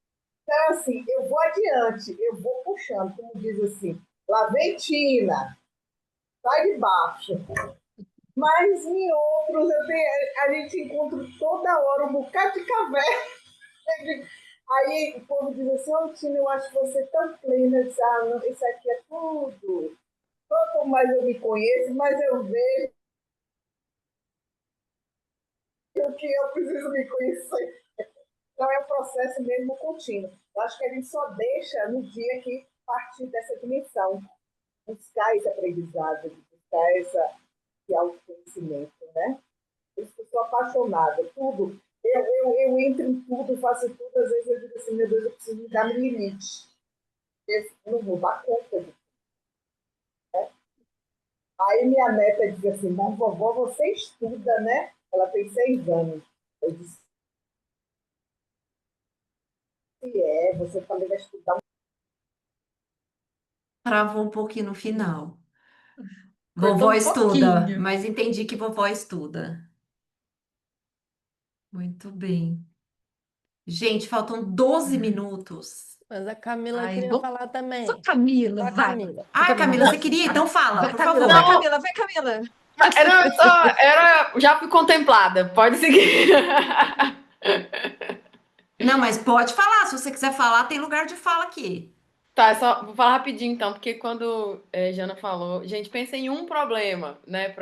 Então, assim, eu vou adiante, eu vou puxando, como diz assim, lá vem Tina, sai de baixo. Mas em outros, a gente encontra toda hora um bocado de caverna. Aí o povo diz assim, ô Tina, eu acho você tão plena. Eu disse, ah, não, isso aqui é tudo. Quanto mais eu me conheço, mais eu vejo que eu preciso me conhecer. Então, é um processo mesmo contínuo. Eu acho que a gente só deixa no dia que partir dessa dimensão, buscar esse aprendizado, buscar esse autoconhecimento, né? Por isso que eu sou apaixonada. Tudo. Eu entro em tudo, faço tudo. Às vezes eu digo assim, meu Deus, eu preciso me dar meu limite. Eu não vou dar conta disso. Aí minha neta diz assim, mas vovó, você estuda, né? Ela tem 6 anos. Eu disse, você também vai estudar. Travou um pouquinho no final. Cortou Vovó um estuda, pouquinho. mas entendi que vovó estuda. Muito bem. Gente, faltam 12 minutos. Mas a Camila Ai, queria vamos. falar Só também. Camila, Só a vai. Camila. Ah, Camila, Camila, você queria? Então fala, vai, por Camila, favor. vai, Não, Camila, vai, Camila. já fui contemplada, pode seguir. Não, mas pode falar. Se você quiser falar, tem lugar de fala aqui. Tá, só vou falar rapidinho então, porque quando Jana falou, gente, pensa em um problema, né,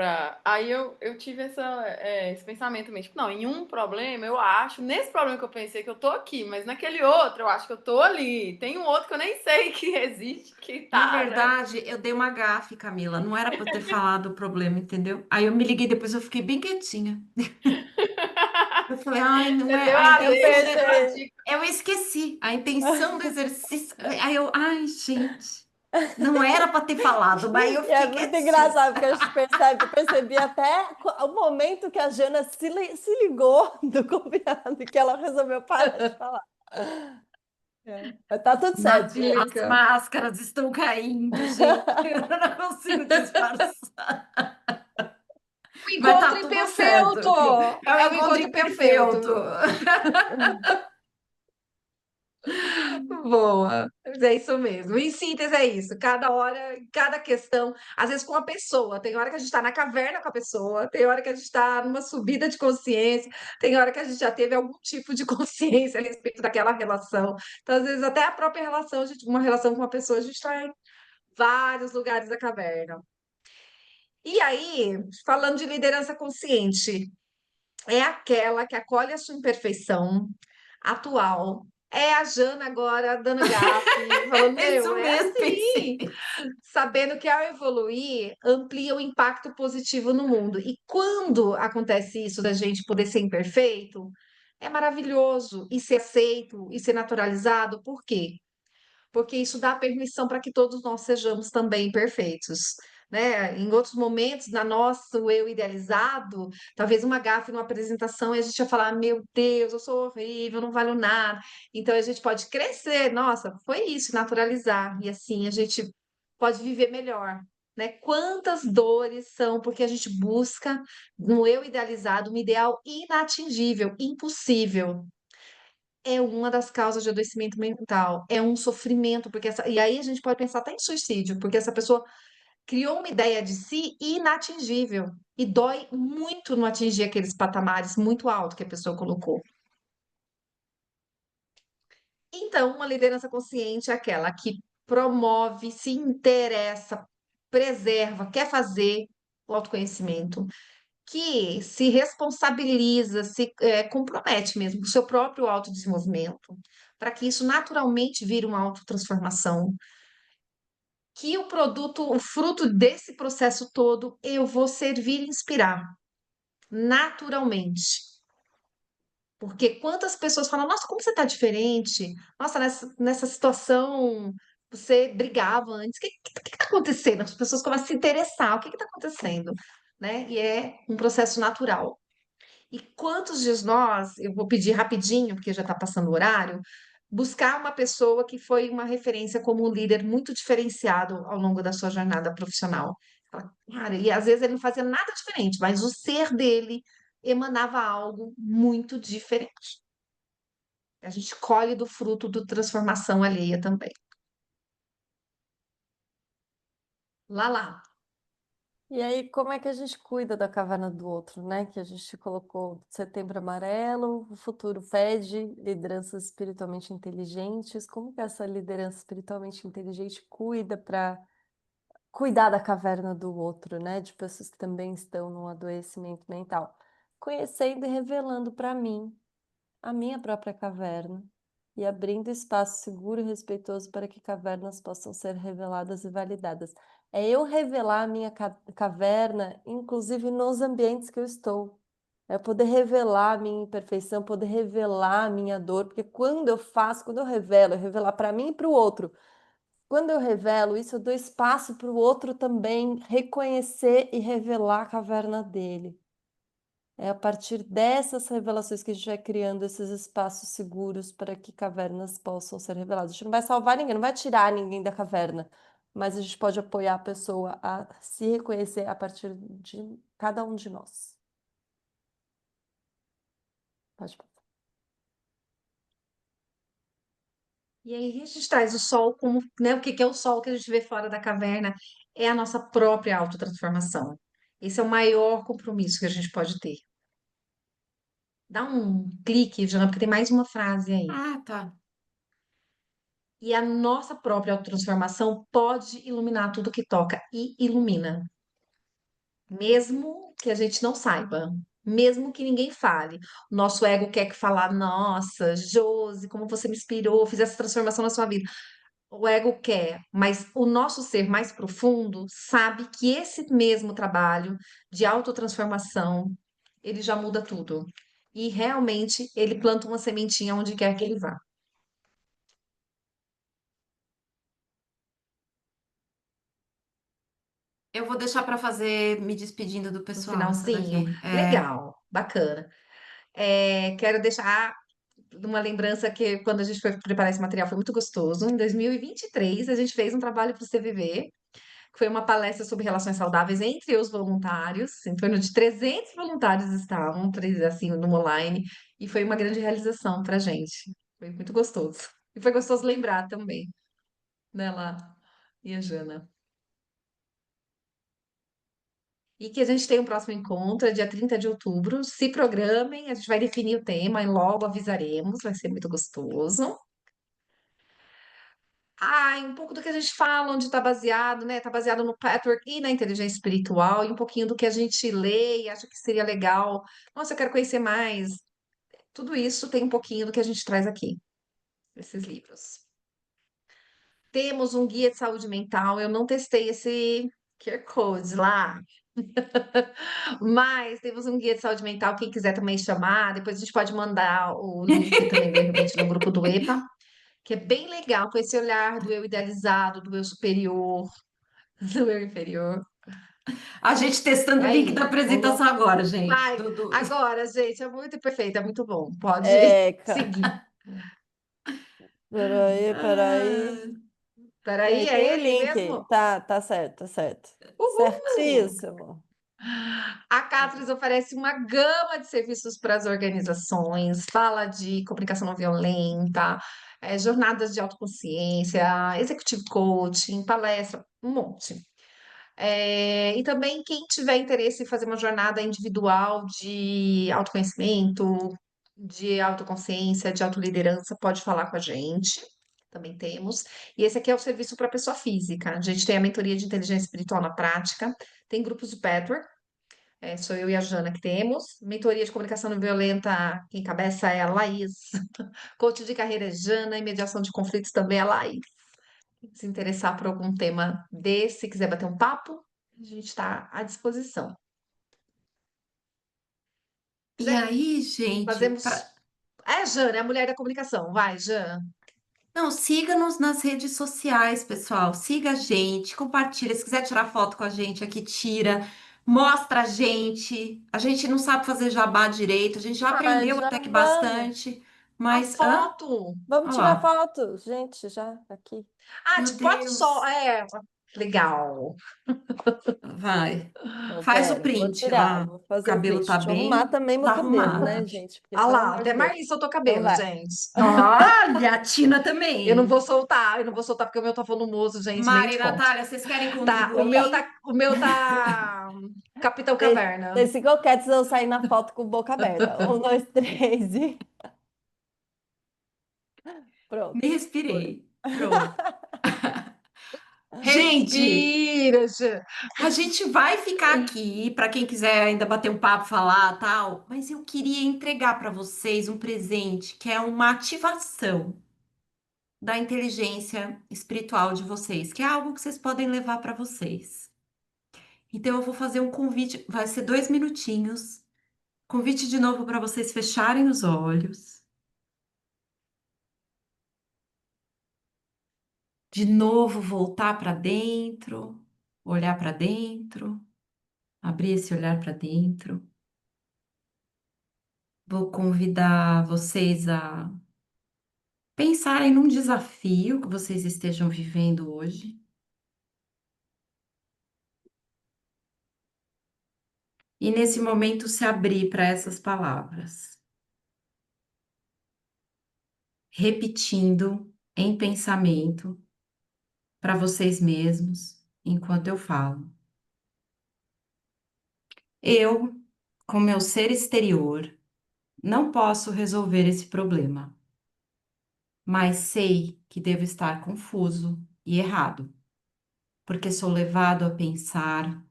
Aí eu tive esse pensamento mesmo, tipo, não, em um problema eu acho, nesse problema que eu pensei que eu tô aqui, mas naquele outro eu acho que eu tô ali, tem um outro que eu nem sei que existe, que Na tá, né? verdade, eu dei uma gafe, Camila. Não era para eu ter falado o problema, entendeu? Aí eu me liguei depois, eu fiquei bem quietinha. Eu falei, ai, não Você é. deu A a Eu intenção. deixa, deu a pensei. dica. Eu esqueci a intenção do exercício. Aí eu, ai, gente, não era para ter falado, mas eu E é fiquei muito quietinha. engraçado, porque a gente percebe, eu percebi até o momento que a Jana se ligou do combinado, que ela resolveu parar de falar. Mas tá tudo certo, gente. As máscaras estão caindo, gente. Eu não consigo disfarçar. O Mas tá encontro tudo certo. imperfeito. É o É o encontro encontro imperfeito. imperfeito. Boa. Mas é isso mesmo. Em síntese, é isso. Cada hora, cada questão, às vezes com a pessoa. Tem hora que a gente está na caverna com a pessoa, tem hora que a gente está numa subida de consciência, tem hora que a gente já teve algum tipo de consciência a respeito daquela relação. Então, às vezes, até a própria relação, uma relação com uma pessoa, a gente está em vários lugares da caverna. E aí, falando de liderança consciente, é aquela que acolhe a sua imperfeição atual. É a Jana agora dando gafe, falando, É meu, isso é mesmo, assim, pensei. sabendo que ao evoluir, amplia o impacto positivo no mundo. E quando acontece isso da gente poder ser imperfeito, é maravilhoso e ser aceito e ser naturalizado. Por quê? Porque isso dá permissão para que todos nós sejamos também perfeitos, né? Em outros momentos, na nosso eu idealizado, talvez uma gafe numa apresentação e a gente ia falar, meu Deus, eu sou horrível, não valho nada. Então a gente pode crescer, nossa, foi isso, naturalizar, e assim a gente pode viver melhor. Né? Quantas dores são porque a gente busca no eu idealizado um ideal inatingível, impossível, é uma das causas de adoecimento mental, é um sofrimento, porque e aí a gente pode pensar até em suicídio, porque essa pessoa criou uma ideia de si inatingível e dói muito não atingir aqueles patamares muito altos que a pessoa colocou. Então, uma liderança consciente é aquela que promove, se interessa, preserva, quer fazer o autoconhecimento, que se responsabiliza, se compromete mesmo com o seu próprio autodesenvolvimento, para que isso naturalmente vire uma autotransformação, que o produto, o fruto desse processo todo, eu vou servir e inspirar, naturalmente. Porque quantas pessoas falam, nossa, como você está diferente? Nossa, nessa situação você brigava antes. O que está acontecendo? As pessoas começam a se interessar, o que está acontecendo? Né? E é um processo natural. E quantos de nós, eu vou pedir rapidinho, porque já está passando o horário, buscar uma pessoa que foi uma referência como um líder muito diferenciado ao longo da sua jornada profissional. Cara, e às vezes ele não fazia nada diferente, mas o ser dele emanava algo muito diferente. A gente colhe do fruto da transformação alheia também. Lá. E aí, como é que a gente cuida da caverna do outro, né? Que a gente colocou Setembro Amarelo, o futuro pede lideranças espiritualmente inteligentes. Como que essa liderança espiritualmente inteligente cuida para cuidar da caverna do outro, né? De pessoas que também estão num adoecimento mental? Conhecendo e revelando para mim a minha própria caverna e abrindo espaço seguro e respeitoso para que cavernas possam ser reveladas e validadas. É eu revelar a minha caverna, inclusive nos ambientes que eu estou. É eu poder revelar a minha imperfeição, poder revelar a minha dor, porque quando eu revelo, eu revelar para mim e para o outro. Quando eu revelo isso, eu dou espaço para o outro também reconhecer e revelar a caverna dele. É a partir dessas revelações que a gente vai criando esses espaços seguros para que cavernas possam ser reveladas. A gente não vai salvar ninguém, não vai tirar ninguém da caverna, mas a gente pode apoiar a pessoa a se reconhecer a partir de cada um de nós. Pode. E aí a gente traz o sol como, né, o que que é o sol que a gente vê fora da caverna? É a nossa própria autotransformação. Esse é o maior compromisso que a gente pode ter. Dá um clique, Jana, porque tem mais uma frase aí. Ah, tá. E a nossa própria autotransformação pode iluminar tudo que toca e ilumina, mesmo que a gente não saiba, mesmo que ninguém fale. O nosso ego quer que falar, nossa, Josi, como você me inspirou, fiz essa transformação na sua vida. O ego quer, mas o nosso ser mais profundo sabe que esse mesmo trabalho de autotransformação, ele já muda tudo. E realmente ele planta uma sementinha onde quer que ele vá. Eu vou deixar para fazer me despedindo do No pessoal, essa finalzinho, daqui. legal, bacana. Quero deixar uma lembrança que quando a gente foi preparar esse material foi muito gostoso. Em 2023, a gente fez um trabalho para o CVV, que foi uma palestra sobre relações saudáveis entre os voluntários. Em torno de 300 voluntários estavam, assim, no online, e foi uma grande realização para a gente. Foi muito gostoso. E foi gostoso lembrar também, né, lá, e a Jana. E que a gente tem um próximo encontro, é dia 30 de outubro. Se programem, a gente vai definir o tema e logo avisaremos, vai ser muito gostoso. E um pouco do que a gente fala, onde está baseado, né? Está baseado no Patrick e na inteligência espiritual, e um pouquinho do que a gente lê e acha que seria legal. Nossa, eu quero conhecer mais. Tudo isso tem um pouquinho do que a gente traz aqui, nesses livros. Temos um guia de saúde mental. Eu não testei esse QR Code lá, mas temos um guia de saúde mental. Quem quiser também chamar, depois a gente pode mandar o link também, de repente, no grupo do EPA, que é bem legal, com esse olhar do eu idealizado, do eu superior, do eu inferior. A gente testando o link da Aí, apresentação agora, gente. vai. Agora, gente, é muito perfeito, é muito bom. Pode É, seguir. peraí. Ah, Peraí, Tem é o ele link. mesmo? Tá certo, tá certo. Uhul! Certíssimo. A Catris oferece uma gama de serviços para as organizações, fala de comunicação não violenta, jornadas de autoconsciência, executive coaching, palestra, um monte. E também quem tiver interesse em fazer uma jornada individual de autoconhecimento, de autoconsciência, de autoliderança, pode falar com a gente. Também temos. E esse aqui é o serviço para pessoa física. A gente tem a mentoria de inteligência espiritual na prática, tem grupos de Pathwork, sou eu e a Jana que temos. Mentoria de comunicação não violenta, quem encabeça é a Laís. Coach de carreira é Jana e mediação de conflitos também é a Laís. Se interessar por algum tema desse, quiser bater um papo, a gente está à disposição. e aí, gente, Fazemos. Jana, é a mulher da comunicação. Vai, Jana. não, siga-nos nas redes sociais, pessoal. Siga a gente, compartilha. Se quiser tirar foto com a gente aqui, tira. Mostra a gente. A gente não sabe fazer jabá direito. A gente já aprendeu Já até que vamos. bastante. A Mas, foto. Vamos olha tirar lá. foto, gente, já aqui. Meu Pode só. Deus. Legal. Vai. Não, Faz o pera, vou print tirar, lá. vou O fazer o cabelo print. tá Deixa eu arrumar bem. também meu Tá cabelo, né, arrumada. gente? Porque, Ah pelo lá, amor até de Deus. Marli soltou o Então cabelo, vai. gente. Olha, a Tina Eu não também. vou soltar, porque o meu tá volumoso, gente, nem Mari te e conto. Natália, vocês querem Tá, contribuir? o meu tá Capitão Caverna. Vocês ficam quietos, eu sair na foto com boca aberta. 1, 2, 3 e. Pronto. Me Foi. respirei. Pronto. Gente, Respira, Jana. a gente vai ficar aqui para quem quiser ainda bater um papo, falar, tal, mas eu queria entregar para vocês um presente que é uma ativação da inteligência espiritual de vocês, que é algo que vocês podem levar para vocês. Então eu vou fazer um convite, vai ser 2 minutinhos. Convite de novo para vocês fecharem os olhos. De novo voltar para dentro, olhar para dentro, abrir esse olhar para dentro. Vou convidar vocês a pensarem num desafio que vocês estejam vivendo hoje. E nesse momento se abrir para essas palavras, repetindo em pensamento para vocês mesmos enquanto eu falo. Eu, com meu ser exterior, não posso resolver esse problema, mas sei que devo estar confuso e errado, porque sou levado a pensar,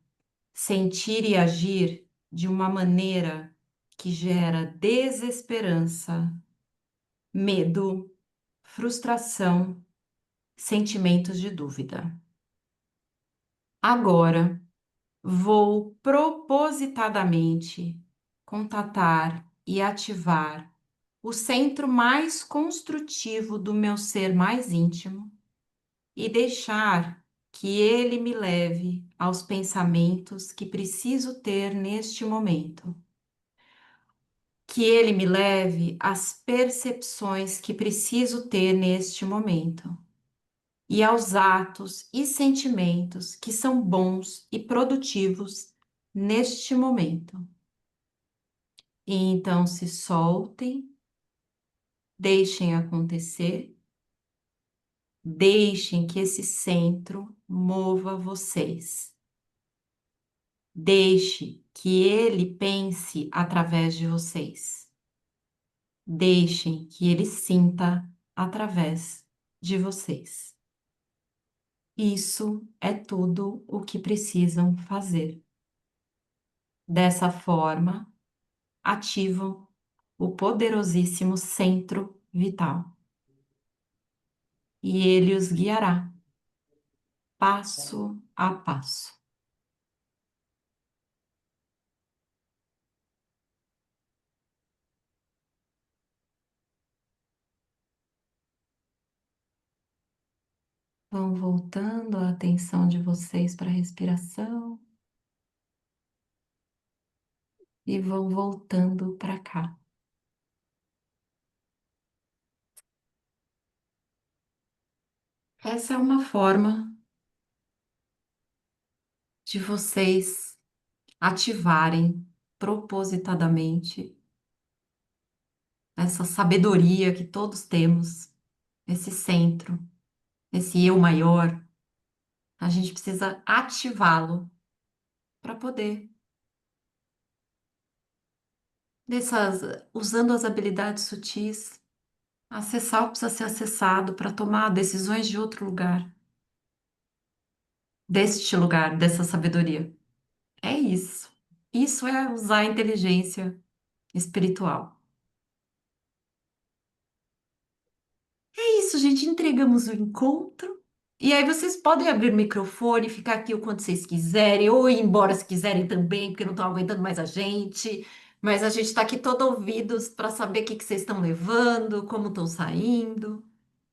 sentir e agir de uma maneira que gera desesperança, medo, frustração, sentimentos de dúvida. Agora, vou propositadamente contatar e ativar o centro mais construtivo do meu ser mais íntimo e deixar que ele me leve aos pensamentos que preciso ter neste momento. Que ele me leve às percepções que preciso ter neste momento e aos atos e sentimentos que são bons e produtivos neste momento. E então se soltem, deixem acontecer, deixem que esse centro mova vocês. Deixe que ele pense através de vocês. Deixem que ele sinta através de vocês. Isso é tudo o que precisam fazer. Dessa forma, ativam o poderosíssimo centro vital. E ele os guiará, passo a passo. Vão voltando a atenção de vocês para a respiração e vão voltando para cá. Essa é uma forma de vocês ativarem propositadamente essa sabedoria que todos temos, esse centro, esse eu maior. A gente precisa ativá-lo para poder, usando as habilidades sutis, acessar o que precisa ser acessado para tomar decisões de outro lugar, deste lugar, dessa sabedoria. É isso. Isso é usar a inteligência espiritual. É isso, gente. Entregamos o encontro. E aí vocês podem abrir o microfone, ficar aqui o quanto vocês quiserem, ou ir embora se quiserem também, porque não estão aguentando mais a gente. Mas a gente está aqui todo ouvidos para saber o que que vocês estão levando, como estão saindo.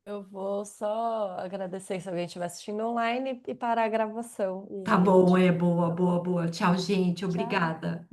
Eu vou só agradecer se alguém estiver assistindo online e parar a gravação. E, Tá bom, gente, é boa, tá boa, bom. boa. Tchau, gente. Tchau. Obrigada.